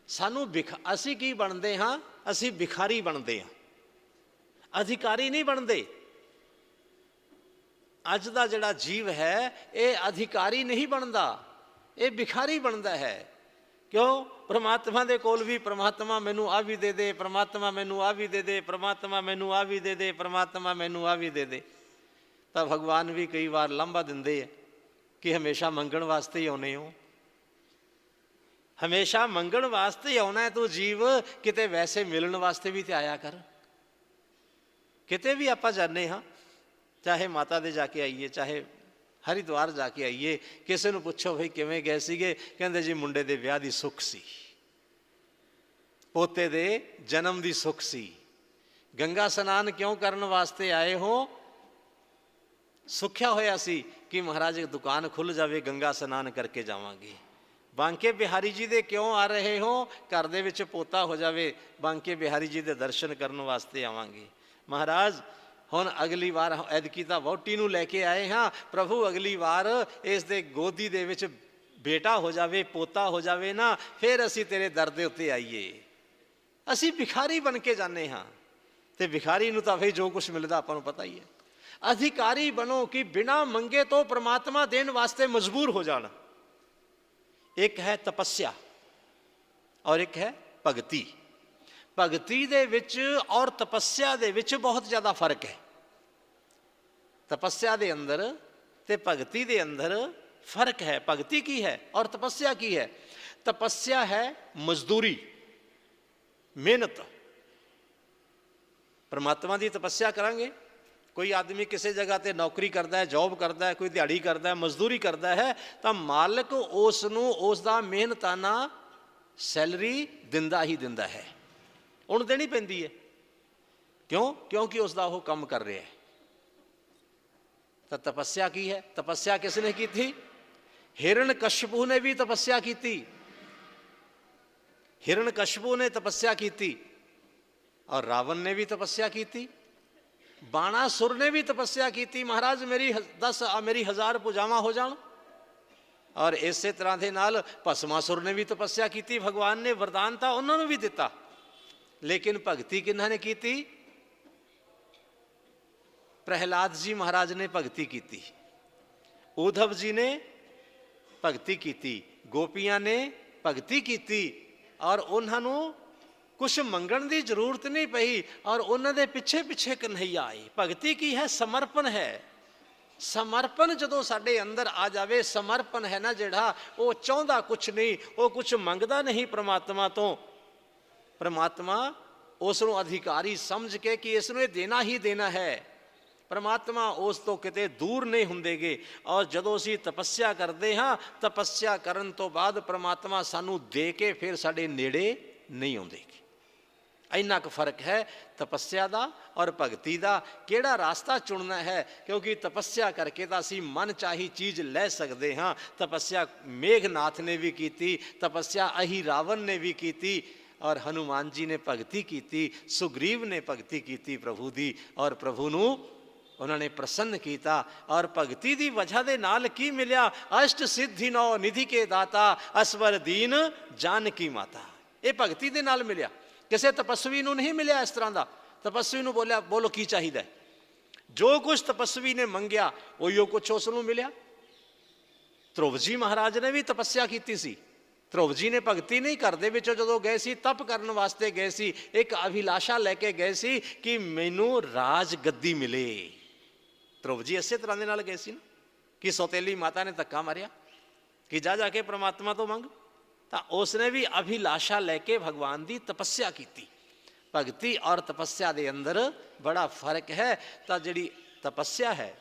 सानू असी की बनते हाँ, असी भिखारी बनते हाँ, अधिकारी नहीं बनते। अज का जिहड़ा जीव है ये अधिकारी नहीं बनता, ये भिखारी बनता है। क्यों? परमात्मा दे कोल भी परमात्मा मैनू आ भी दे दे, परमात्मा मैनू आ भी दे दे, परमात्मा मैनू आ भी दे दे, परमात्मा मैनू आ भी दे दे। तो भगवान भी कई बार लांभा दिंदे है कि हमेशा मंगण वास्ते ही आने हो, हमेशा मंगण वास्ते ही आना है तू जीव, किते वैसे मिलन वास्ते भी तो आया कर। किते भी आप जाने हाँ, चाहे माता दे जाके आइए, चाहे हरिद्वार जाके आइए, किसी को पुछो भाई किवें गए सीगे, कहंदे जी मुंडे दे विआह दी सुख सी, पोते दे जन्म दी सुख सी। गंगा स्नान क्यों करने वास्ते आए हो? सुख्या होया सी कि महाराज एक दुकान खुल जावे, गंगा स्नान करके जावांगे। बांके बिहारी जी दे क्यों आ रहे हो? घर दे विच पोता हो जावे, बांके बिहारी जी दे दर्शन करने वास्ते आवांगे। महाराज हुण अगली बार ऐदकी तां वहुटी नूं लैके आए हाँ, प्रभु अगली बार इस दे गोदी दे विच बेटा हो जावे, पोता हो जावे ना, फिर असी तेरे दर दे उत्ते आईए। असी भिखारी बन के जाने हाँ, ते भिखारी नूं तां भाई जो कुछ मिलदा आपां नूं पता ही है। अधिकारी बनो कि बिना मंगे तो परमात्मा देन वास्ते मजबूर हो जाना। एक है तपस्या और एक है भगती। भगती दे विच और तपस्या दे विच बहुत ज़्यादा फर्क है। तपस्या दे अंदर ते भगती दे अंदर फर्क है। भगती की है और तपस्या की है। तपस्या है मजदूरी, मेहनत। परमात्मा की तपस्या करांगे। कोई आदमी किसी जगह ते नौकरी करता है, जॉब करता है, कोई दिहाड़ी करता है, मजदूरी करता है, तो मालिक उसनूं उसदा मेहनताना सैलरी दिंदा ही दिंदा है, उन्हें देनी पैंदी है। क्यों? क्योंकि उसका वो काम कर रहा है। तो तपस्या की है। तपस्या किसने की थी? हिरण्यकश्यपु ने भी तपस्या की थी। हिरण्यकश्यपु ने तपस्या की थी और रावण ने भी तपस्या की थी। बाणासुर ने भी तपस्या की थी, महाराज मेरी 10,000 भुजावां हो जाण। और इसे तरह के नाल भस्मासुर ने भी तपस्या की थी, भगवान ने वरदान था उन्होंने भी दिता, लेकिन भगती किन्हां ने की थी? प्रहलाद जी महाराज ने भगती की थी, उद्धव जी ने भगती की थी, गोपियां ने भगती की थी, और उन्होंने कुछ मंगण की जरूरत नहीं पई, और उन्होंने पिछे पिछे कन्हैया आई। भगती की है, समर्पण है। समर्पण जदों साडे अंदर आ जावे, समर्पण है ना जिहड़ा, वो चाहुंदा कुछ नहीं, वो कुछ मंगदा नहीं परमात्मा तो। परमात्मा उसनूं अधिकारी समझ के कि इसनूं ये देना ही देना है, परमात्मा उस तो किते दूर नहीं हुंदेगे। और जदों असीं तपस्या करते हाँ, तपस्या करन तो बाद परमात्मा सानूं दे के फिर साडे नेड़े नहीं आउंदे। इन्ना क फर्क है तपस्या का और भगती का। किहड़ा रास्ता चुनना है, क्योंकि तपस्या करके तो असीं मन चाही चीज़ लै सकते हाँ। तपस्या मेघनाथ ने भी की थी, तपस्या अही रावण ने भी की थी, और हनुमान जी ने भगती की थी, सुग्रीव ने भगती की थी प्रभु दी, और प्रभु नूं उन्होंने प्रसन्न किया। और भगती की वजह के नाल की मिलिया? अष्ट सिद्धि नौ निधि के दाता, असवर दीन जानकी माता। ये भगती के नाल मिलिया, किसी तपस्वी नूं नहीं मिलिया इस तरह का। तपस्वी नूं बोलिया बोलो की चाहिए, जो कुछ तपस्वी ने मंगया उहियो कुछ उसनूं मिलिया। ध्रुव जी महाराज ने भी तपस्या की सी। ध्रुव जी ने भगती नहीं, घर दे विचों जदों गए सी, तप करन वास्ते गए सी, एक अभिलाषा लैके गए सी कि मैनू राज गद्दी मिले। ध्रुव जी इसे तरह के नाल गए सी ना, कि सौतेली माता ने धक्का मारिया कि जा जाके परमात्मा तो मंग, तो उसने भी अभिलाषा लैके भगवान की तपस्या की थी। भगती और तपस्या के अंदर बड़ा फर्क है। तो जिहड़ी तपस्या है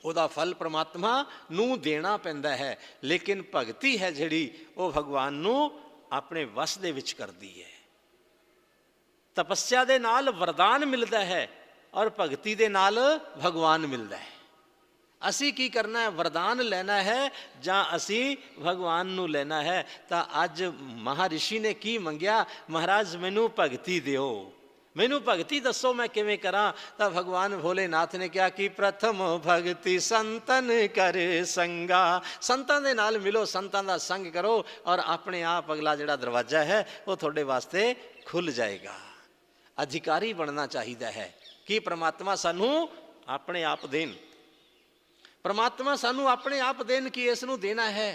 ਉਹਦਾ फल परमात्मा नूं देना पैंदा है, लेकिन भगती है जिहड़ी वो भगवान नूं अपने वस दे विच करदी है। तपस्या दे नाल वरदान मिलता है और भगती दे नाल भगवान मिलता है। असी की करना है? वरदान लेना है जां असी भगवान नूं लेना है? तो अज महर्षि ने की मंगया, महाराज मैनू भगती दिओ, मैनू भगती दसो मैं किवें करा। तो भगवान भोलेनाथ ने कहा कि प्रथम भगति संतन कर संगा, संतां दे नाल मिलो, संतां दा संग करो, और अपने आप अगला जिहड़ा दरवाजा है वो थोड़े वास्ते खुल जाएगा। अधिकारी बनना चाहिए है कि परमात्मा सानू अपने आप देन, परमात्मा सानू अपने आप देन कि इसनू देना है।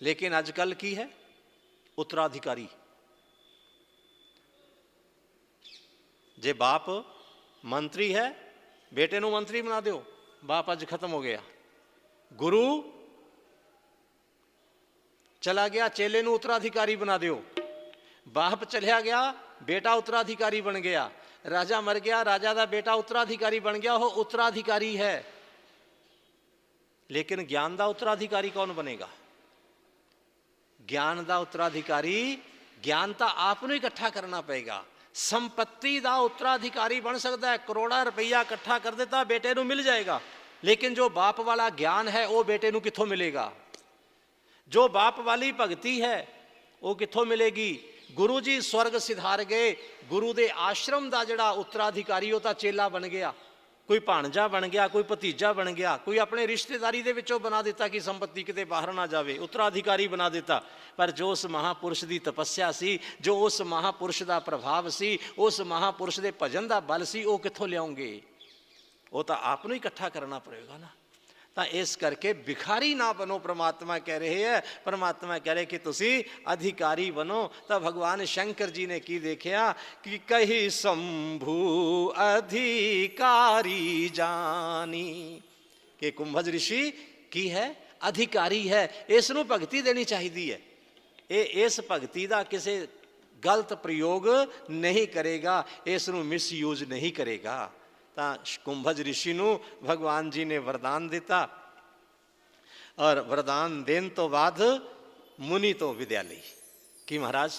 लेकिन अजकल की है? उत्तराधिकारी। जे बाप मंत्री है, बेटे नू मंत्री बना दो, बाप अज खत्म हो गया। गुरु चला गया, चेले नू उत्तराधिकारी बना दो, बाप चलिया गया, बेटा उत्तराधिकारी बन गया। राजा मर गया, राजा का बेटा उत्तराधिकारी बन गया, वो उत्तराधिकारी है। लेकिन ज्ञान का उत्तराधिकारी कौन बनेगा? ज्ञान का उत्तराधिकारी, ज्ञान तो आपको इकट्ठा करना पड़ेगा। संपत्ति का उत्तराधिकारी बन सकता है, करोड़ा रुपया इकट्ठा कर देता बेटे नू मिल जाएगा, लेकिन जो बाप वाला ज्ञान है वो बेटे नू कित्थों मिलेगा? जो बाप वाली भगती है वो कित्थों मिलेगी? गुरु जी स्वर्ग सिधार गए, गुरु के आश्रम का जिहड़ा उत्तराधिकारी वो तो चेला बन गया, कोई भाणजा बन गया, कोई भतीजा बन गया, कोई अपने रिश्तेदारी दे विचों बना दिता कि संपत्ति किते बाहर ना जावे, उत्तराधिकारी बना दिता। पर जो उस महापुरुष की तपस्या सी, जो उस महापुरुष का प्रभाव सी, उस महापुरुष के भजन का बल सी, वो कित्थों लियाओगे? वो तो आपनों ही इकट्ठा करना पड़ेगा ना। तो इस करके भिखारी ना बनो, परमात्मा कह रहे हैं। परमात्मा कह रहे कि तुसी अधिकारी बनो। तो भगवान शंकर जी ने की देखिया कि कही शंभु अधिकारी जानी, कि कुंभज ऋषि की है अधिकारी है, इसनों भगती देनी चाहिए है। ये इस भगती का किसी गलत प्रयोग नहीं करेगा, इसनों मिसयूज नहीं करेगा। तो कुंभज ऋषि नूं भगवान जी ने वरदान दिता, और वरदान देन तो बाद मुनि तो विद्या ली कि महाराज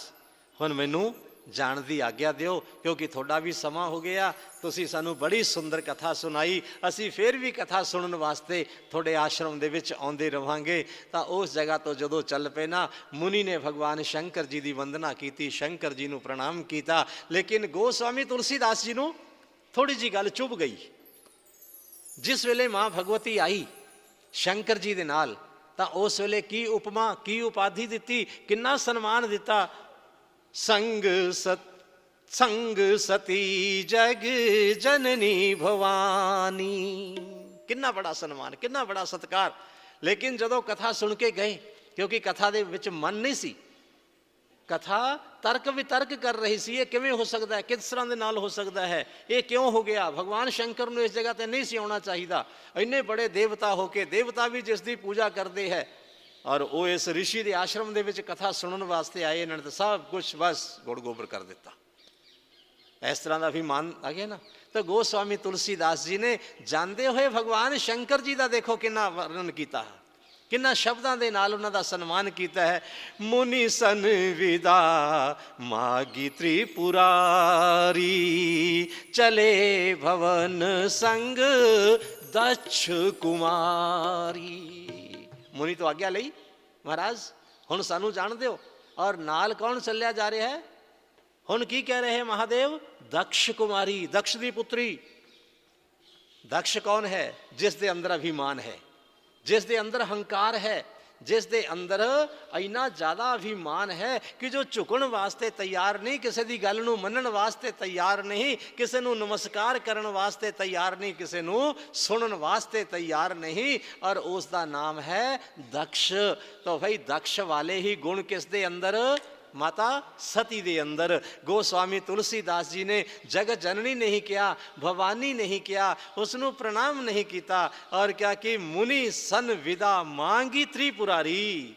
हुण मैनू जाण दी आग्ञा दिओ, क्योंकि थोड़ा भी समा हो गया, तुसी सानू बड़ी सुंदर कथा सुनाई, असी फिर भी कथा सुनने वास्ते थोड़े आश्रम दे विच आउंदे रहांगे। तो उस जगह तो जदों चल पे ना, मुनि ने भगवान शंकर जी की वंदना की, शंकर जी नू प्रणाम किया, लेकिन गोस्वामी तुलसीदास जी नू थोड़ी जी गल चुभ गई। जिस वेले मां भगवती आई शंकर जी दे नाल, तां उस वेले की उपमा की उपाधि दिती, किन्ना सन्मान दिता। संग सती जग जननी भवानी, किन्ना बड़ा सन्मान, किन्ना बड़ा सत्कार। लेकिन जदों कथा सुन के गए, क्योंकि कथा दे विच मन नहीं सी, कथा तर्क वितर्क कर रही सी, ये किवें हो सकता है, किस तरह दे नाल हो सकता है, ये क्यों हो गया, भगवान शंकर नूं इस जगह ते नहीं सी आउणा चाहीदा। इन्ने बड़े देवता होके, देवता भी जिस दी पूजा करते हैं, और वो इस ऋषि के आश्रम दे विच कथा सुनने वास्ते आए, इन्होंने तो सब कुछ बस गुड़ गोबर कर दिता। इस तरह का भी मान आ गया ना। तो गोस्वामी तुलसीदास जी ने जानते हुए भगवान शंकर जी का देखो कितना वर्णन किया, किन्ना शब्दां दे नाल उन्हां दा सन्मान किया है। मुनि सन विदा मागी त्रिपुरारी, चले भवन संग दक्ष कुमारी। मुनि तो आज्ञा लई, महाराज हुण सानू जान दिओ। और नाल कौन चलिया जा रहा है, हुण की कह रहे हैं महादेव, दक्ष कुमारी, दक्ष दी पुत्री। दक्ष कौन है, जिस दे अंदर अभिमान है, जिस दे अंदर हंकार है, जिस दे अंदर इन्ना ज्यादा अभिमान है कि जो झुकण वास्ते तैयार नहीं, किसी की गल नूं मनण वास्ते तैयार नहीं, किसी नूं नमस्कार करन वास्ते तैयार नहीं, किसी नूं सुनन वास्ते तैयार नहीं, और उसका नाम है दक्ष। तो भाई दक्ष वाले ही गुण किस दे अंदर, माता सती दे अंदर। गोस्वामी तुलसीदास जी ने जगत जननी नहीं किया, भवानी नहीं किया, उसनु प्रणाम नहीं किया, और क्या कि मुनि सन विदा मांगी त्रिपुरारी।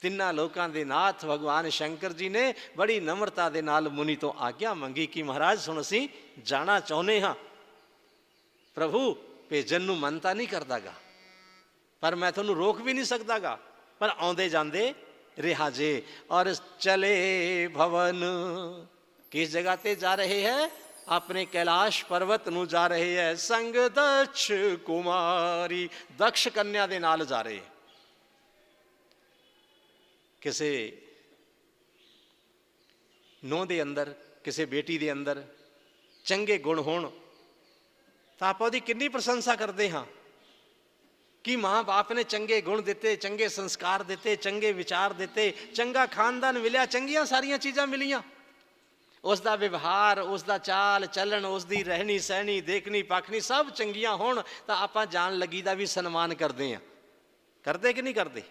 तिन्ना लोकां दे नाथ भगवान शंकर जी ने बड़ी नम्रता दे नाल मुनि तो आज्ञा मंगी कि महाराज सुन असीं जाना चाहुंदे हां, प्रभु भेजन नूं मन तां नहीं करदागा, पर मैं तुहानूं रोक भी नहीं सकदागा, पर आउंदे जांदे रिहा जे। और चले भवन, किस जगह ते जा रहे हैं, अपने कैलाश पर्वत नूं जा रहे हैं, संग दक्ष कुमारी, दक्ष कन्या दे नाल जा रहे हैं। किसे नूं दे अंदर, किसे बेटी दे अंदर चंगे गुण होण तां आपां उहदी किन्नी प्रशंसा करते हाँ कि माँ बाप ने चंगे गुण दिते, चंगे संस्कार दिते, चंगे विचार दिते, चंगा खानदान मिलिया, चंगियां सारियां चीज़ां मिलियां। उसका व्यवहार, उसका चाल चलन, उसकी रहनी सहनी, देखनी पाखनी सब चंगियां होण तां आपां जान लगी दा भी सन्मान करते हैं। करते कि नहीं करते?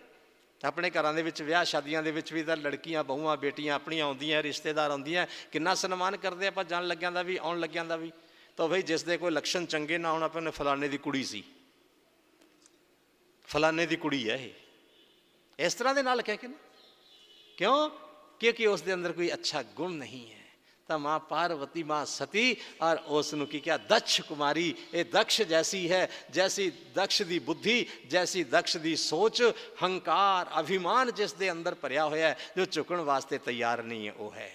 अपने घरां दे विच विआह शादियां दे विच भी तां लड़कियां बहुआं बेटियां अपनियां आउंदियां, रिश्तेदार आउंदियां, किन्ना सन्मान करते आपां जान लग्यां दा भी, आउण लग्यां दा भी। तो भाई जिस दे कोई लक्षण चंगे ना होण, अपने फलाने दी कुड़ी सी, फलाने दी कुड़ी है, इस तरह दे नाल कह के ना, क्यों? क्योंकि उस दे अंदर कोई अच्छा गुण नहीं है। तो माँ पार्वती, माँ सती और उसनूं की क्या, दक्ष कुमारी, ये दक्ष जैसी है, जैसी दक्ष दी बुद्धि, जैसी दक्ष दी सोच, हंकार अभिमान जिस दे अंदर भरिया होया है, जो झुकण वास्ते तैयार नहीं है, वो है।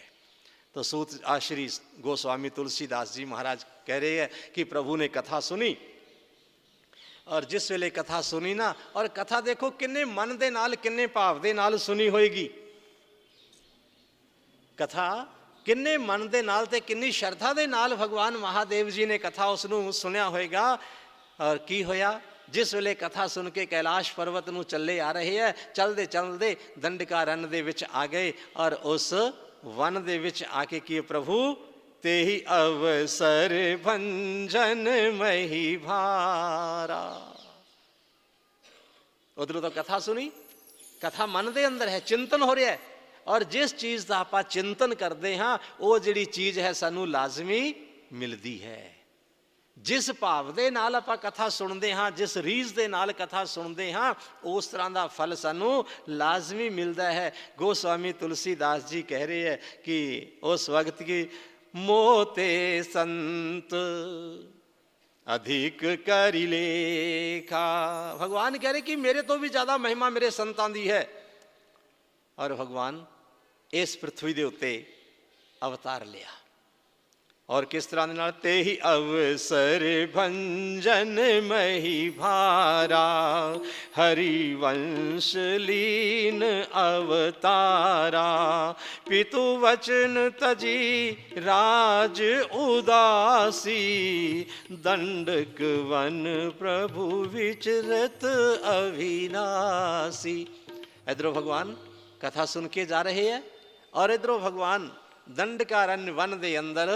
तो सूत आश्री गोस्वामी तुलसीदास जी महाराज कह रहे हैं कि प्रभु ने कथा सुनी, और जिस वेले कथा सुनी ना, और कथा देखो किन्ने मन दे नाल, किन्ने भाव दे नाल सुनी होएगी, कथा किन्ने मन दे नाल ते किन्नी श्रद्धा दे नाल भगवान महादेव जी ने कथा उसनूं सुनिया होएगा। और की होया, जिस वेले कथा सुन के कैलाश पर्वत नूं चले आ रहे हैं, चलते चलते दंडकारण्य दे विच आ गए, और उस वन दे विच आके कि प्रभु तेहि अवसर भंजन मही भारा। उधरों तो कथा सुनी, कथा मन दे अंदर है, चिंतन हो रहा है, और जिस चीज़ का आप चिंतन करते हाँ, वो जिहड़ी चीज़ है सानू लाजमी मिलती है। जिस भाव दे नाल आपां कथा सुनते हाँ, जिस रीझ दे नाल कथा सुनते हाँ, उस तरह का फल सानू लाजमी मिलता है। गोस्वामी तुलसीदास जी कह रहे हैं कि उस वक्त की मोते संत अधिक करी लेखा, भगवान कह रहे कि मेरे तो भी ज्यादा महिमा मेरे संतां दी है। और भगवान इस पृथ्वी दे उत्ते अवतार लिया, और किस तरह ਦੇ ਨਾਲ ਤੇ ਹੀ ਅਵਸਰ ਭੰਜਨ ਮਹੀ ਭਾਰਾ ਹਰੀ ਵੰਸ਼ ਲੀਨ ਅਵਤਾਰਾ ਪਿਤु वचन तजी राज उदासी दंडक वन प्रभु विचरत अविनाशी। इधरों भगवान कथा सुन के जा रहे हैं और इधरों भगवान दंडकारण्य वन दे अंदर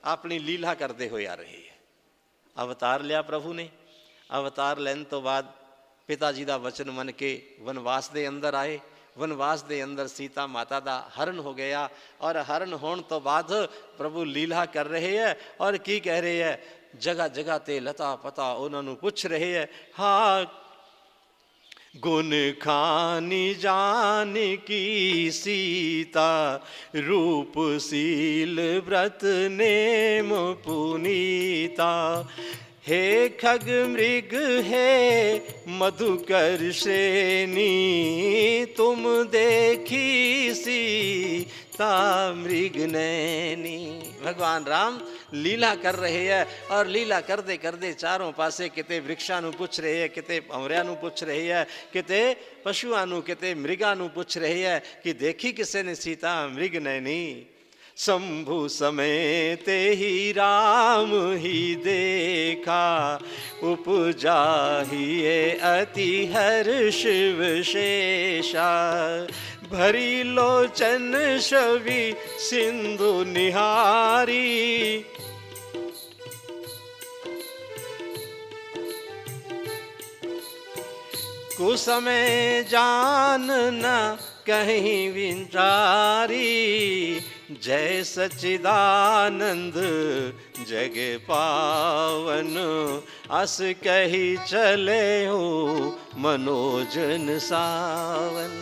अपनी लीला करते हुए आ रहे हैं। अवतार लिया प्रभु ने, अवतार लैन तो बाद पिता जी का वचन मन के वनवास के अंदर आए। वनवास के अंदर सीता माता का हरण हो गया और हरण होने तो बाद प्रभु लीला कर रहे हैं और की कह रहे हैं, जगह जगह ते लता पता उन्होंने पूछ रहे हैं, हाँ गुण खानी जान की सीता रूप शील व्रत नेम पुनीता हे खग मृग हे मधुकर श्रेणी तुम देखी सीता मृग नैनी। भगवान राम लीला कर रहे हैं और लीला करते करते चारों पासे किते वृक्षां नूं पुछ रहे हैं, किते भंवरियां नूं पुछ रहे हैं, किते पशुआं नूं, किते मृगां नूं पुछ रहे हैं कि देखी किसे ने सीता मृग नैनी। शंभु समेते ही राम ही देखा उपजा ही अति हर्ष विशेषा भरी लोचन छवि सिंधु निहारी कुसमय जान न कहीं विचारी जय सच्चिदानंद जग पावन अस कही चले हो मनोजन सावन।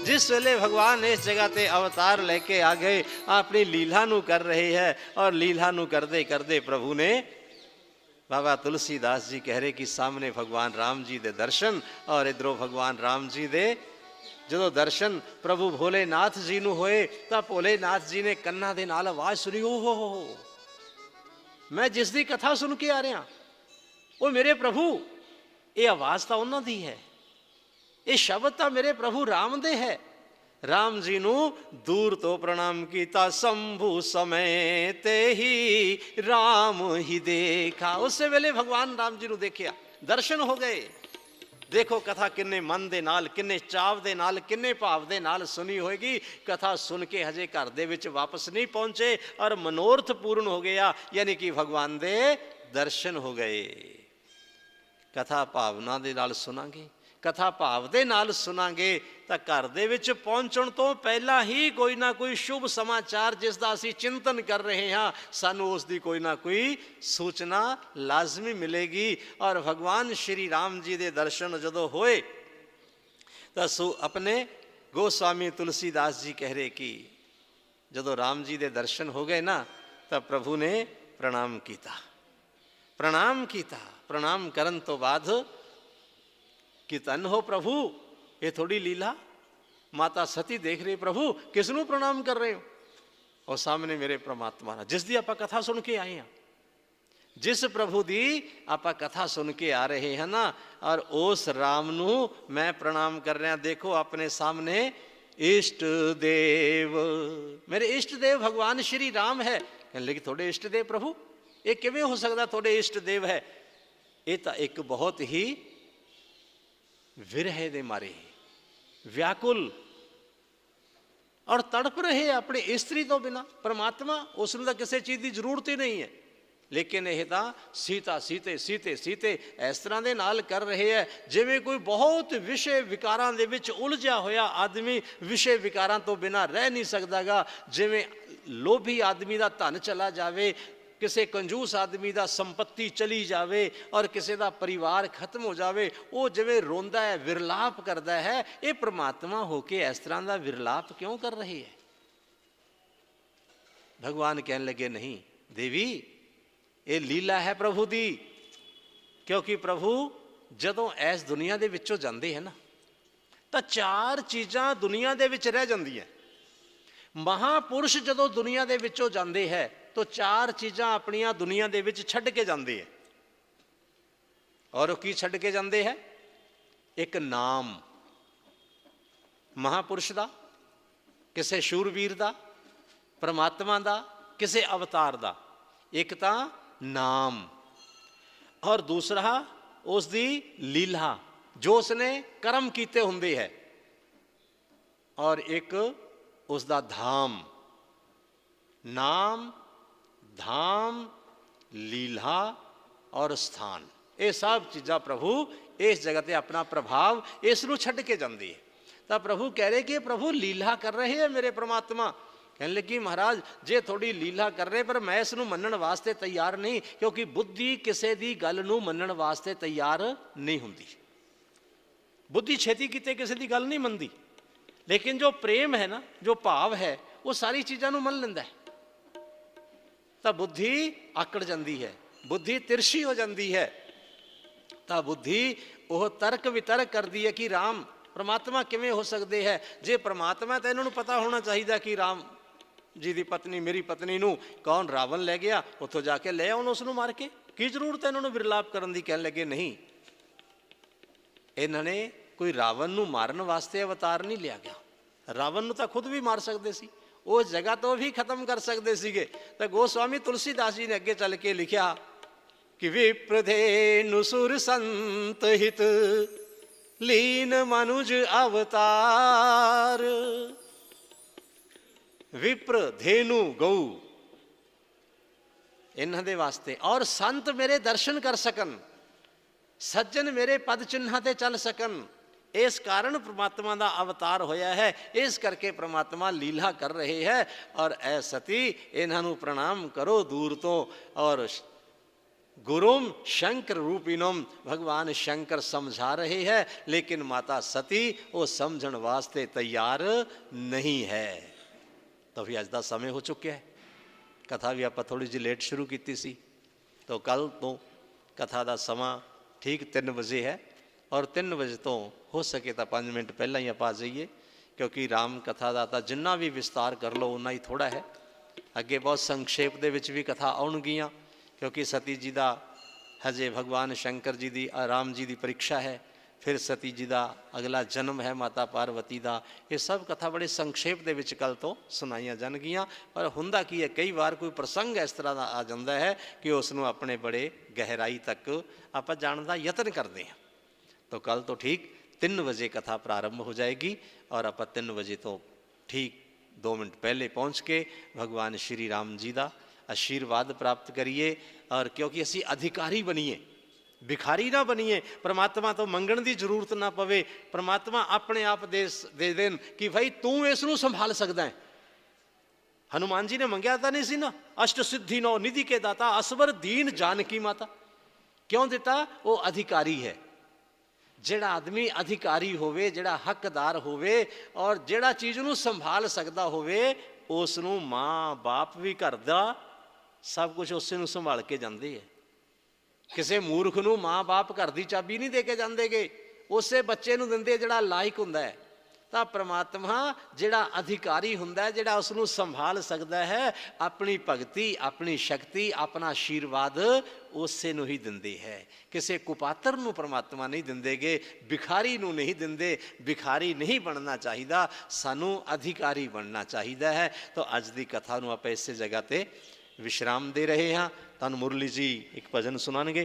जिस वेले भगवान इस जगह ते अवतार लेके आ गए अपनी लीला नू कर रहे हैं और लीला नू करते करते प्रभु ने बाबा तुलसीदास जी कह रहे कि सामने भगवान राम जी दे दर्शन और इधरों भगवान राम जी दे जो दर्शन प्रभु भोलेनाथ जी नू होए तो भोलेनाथ जी ने कन्ना दे नाल आवाज सुनी, ओ हो मैं जिस दी कथा सुन के आ रहा वो मेरे प्रभु, ये आवाज तो उन्हों दी है, ये शब्द तो मेरे प्रभु राम दे है। राम जी नू दूर तो प्रणाम किया शंभु समय ते ही राम ही देखा। उस वेले भगवान राम जी नू देखिया, दर्शन हो गए। देखो कथा किन्ने मन दे नाल, किन्ने चाव दे नाल, किन्ने भाव दे नाल सुनी होएगी। कथा सुन के हजे घर दे विच वापस नहीं पहुंचे और मनोरथ पूर्ण हो गया, यानी कि भगवान दे दर्शन हो गए। कथा भावना दे नाल सुनांगे, कथा भाव दे नाल सुनांगे तो घर दे विच पहुंचण तो पहला ही कोई ना कोई शुभ समाचार जिसका असी चिंतन कर रहे हाँ सानू उसकी कोई ना कोई सूचना लाजमी मिलेगी। और भगवान श्री राम जी दे दर्शन जदों होए तो अपने गोस्वामी तुलसीदास जी कह रहे कि जदों राम जी दे दर्शन हो गए ना तो प्रभु ने प्रणाम किया। प्रणाम किया, प्रणाम करन तो बाद कि धन हो प्रभु, ये थोड़ी लीला। माता सती देख रही प्रभु किसनू प्रणाम कर रहे हो, और सामने मेरे परमात्मा ना जिस दी आप कथा सुन के आए हैं, जिस प्रभु दी आप कथा सुन के आ रहे हैं ना, और उस राम नू मैं प्रणाम कर रहा। देखो अपने सामने इष्ट देव, मेरे इष्ट देव भगवान श्री राम है। कहने लगे थोड़े इष्ट देव प्रभु, ये किवें हो सकता थोड़े इष्ट देव है? ये तो एक बहुत ही विरह दे मारे व्याकुल और तड़प रहे अपने स्त्री तो बिना। परमात्मा उसनूं तां किसी चीज़ की जरूरत ही नहीं है, लेकिन यह तो सीता सीते सीते सीते इस तरह के नाल कर रहे हैं जिवें कोई बहुत विषय विकारां दे विच उलझा होया आदमी विषय विकारां तो बिना रह नहीं सकदा गा। जिवें लोभी आदमी का धन चला जाए, किसी कंजूस आदमी का संपत्ति चली जाए और किसी का परिवार खत्म हो जाए, वो जिवें रोंदा है विरलाप करता है, ये परमात्मा होके इस तरह का विरलाप क्यों कर रही है? भगवान कहने लगे नहीं देवी, ये लीला है प्रभु दी। क्योंकि प्रभु जदों इस दुनिया के विचों जाते हैं ना तो चार चीज़ां दुनिया के विच रह जांदियां। महापुरुष जदों दुनिया के विचों जाते हैं तो 4 चीज़ां अपनियां दुनिया दे विच छड्ड के जांदे है। और वो की छड्ड के जांदे है? एक नाम महापुरुष दा, किसी शूरवीर दा, परमात्मा दा, किसी अवतार दा। एक तां नाम और दूसरा उसकी लीला जो उसने कर्म कीते हुंदे है, और एक उसका धाम। नाम, धाम, लीला और स्थान, ये सब चीज़ां प्रभु इस जगह ते अपना प्रभाव इसनूं छड्ड के जांदी है। तो प्रभु कह रहे कि प्रभु लीला कर रहे हैं मेरे परमात्मा। कहने लगी महाराज जे थोड़ी लीला कर रहे पर मैं इसनूं मनण वास्ते तैयार नहीं, क्योंकि बुद्धि किसी दी गल नूं मनण वास्ते तैयार नहीं हुंदी। बुद्धि छेती किते किसी दी गल नहीं मनदी, लेकिन जो प्रेम है ना, जो भाव है, वो सारी चीज़ां नूं मन लैंदा है। तो बुद्धि आकड़ जाती है, बुद्धि तिरछी हो जाती है। तो बुद्धि वह तर्क वितर्क करती है कि राम परमात्मा किवें हो सकते हैं। जे परमात्मा तो इन्होंने पता होना चाहिए कि राम जी की पत्नी मेरी पत्नी नूं कौन रावण लै गया, उत्थों जाके ले आउण उसनूं मार के, की जरूरत है इन्होंने विरलाप करन दी। कहन लगे नहीं, इन्होंने कोई रावण नूं मारन वास्ते अवतार नहीं लिया गया। रावण नूं तां खुद भी मार सकते सी, उस जगह तो भी खत्म कर सकते सीगे। तो गोस्वामी तुलसीदास जी ने अगे चल के लिखा कि विप्रधेनु सुर संत हित लीन मनुज अवतार। विप्र धेनु गौ इन्हां दे वास्ते, और संत मेरे दर्शन कर सकन, सज्जन मेरे पद चिन्हां ते चल सकन, इस कारण परमात्मा का अवतार होया है। इस करके परमात्मा लीला कर रहे हैं। और ऐ सती इन्हां प्रणाम करो दूर तो। और गुरुम शंकर रूपिनम, भगवान शंकर समझा रहे हैं, लेकिन माता सती वो समझण वास्ते तैयार नहीं है। तो भी अज का समय हो चुका है। कथा भी आप थोड़ी जी लेट शुरू की सी, तो कल तो कथा का समा ठीक 3 बजे है, और 3 बजे तो हो सके तो 5 मिनट पहला ही आप आ जाइए, क्योंकि राम कथा का तो जिन्ना भी विस्तार कर लो उन्ना ही थोड़ा है। अगे बहुत संक्षेप दे विच भी कथा आउणगियां, क्योंकि सती जी का हजे भगवान शंकर जी की राम जी की परीक्षा है, फिर सती जी का अगला जन्म है माता पार्वती का। ये सब कथा बड़े संक्षेप दे विच कल तो सुनाइया जाणगियां। पर हुंदा की है, कई बार कोई प्रसंग इस तरह का आ जाता है कि उसनों अपने बड़े गहराई तक आप जानने का यत्न करते हैं। तो कल तो ठीक 3 बजे कथा प्रारंभ हो जाएगी, और आप 3 बजे तो ठीक 2 मिनट पहले पहुँच के भगवान श्री राम जी का आशीर्वाद प्राप्त करिए। और क्योंकि असी अधिकारी बनीए, भिखारी ना बनीए। परमात्मा तो मंगण की जरूरत ना पवे, परमात्मा अपने आप दे देन कि भाई तू इसनूं संभाल सकता है। हनुमान जी ने मंगया था नहीं सी ना, अष्ट सिद्धि नौ निधि के दाता असवर दीन जानकी माता। क्यों दिता? वो अधिकारी है। जिहड़ा आदमी अधिकारी होवे, जिहड़ा हकदार होवे, और जिहड़ा चीज़ नूं संभाल सकता होवे, उसनूं माँ बाप भी घर दा सब कुछ उसे नूं संभाल के जांदे है। किसी मूर्ख नूं माँ बाप घर की चाबी नहीं दे के जांदे गे, उसे बच्चे नूं दिंदे जिहड़ा लायक हुंदा है। तो परमात्मा जिहड़ा अधिकारी हुंदा है, जिहड़ा उसनूं संभाल सकता है, अपनी भगती, अपनी शक्ति, अपना आशीर्वाद उसे नूं ही दिंदे है। किसी कुपात्र नूं परमात्मा नहीं दिंदेगे, भिखारी नूं नहीं दिंदे। भिखारी नहीं बनना चाहिए, सानू अधिकारी बनना चाहिए है। तो अज की कथा नूं आपां इस जगह ते विश्राम दे रहे हाँ। तुहानूं मुरली जी एक भजन सुनाणगे।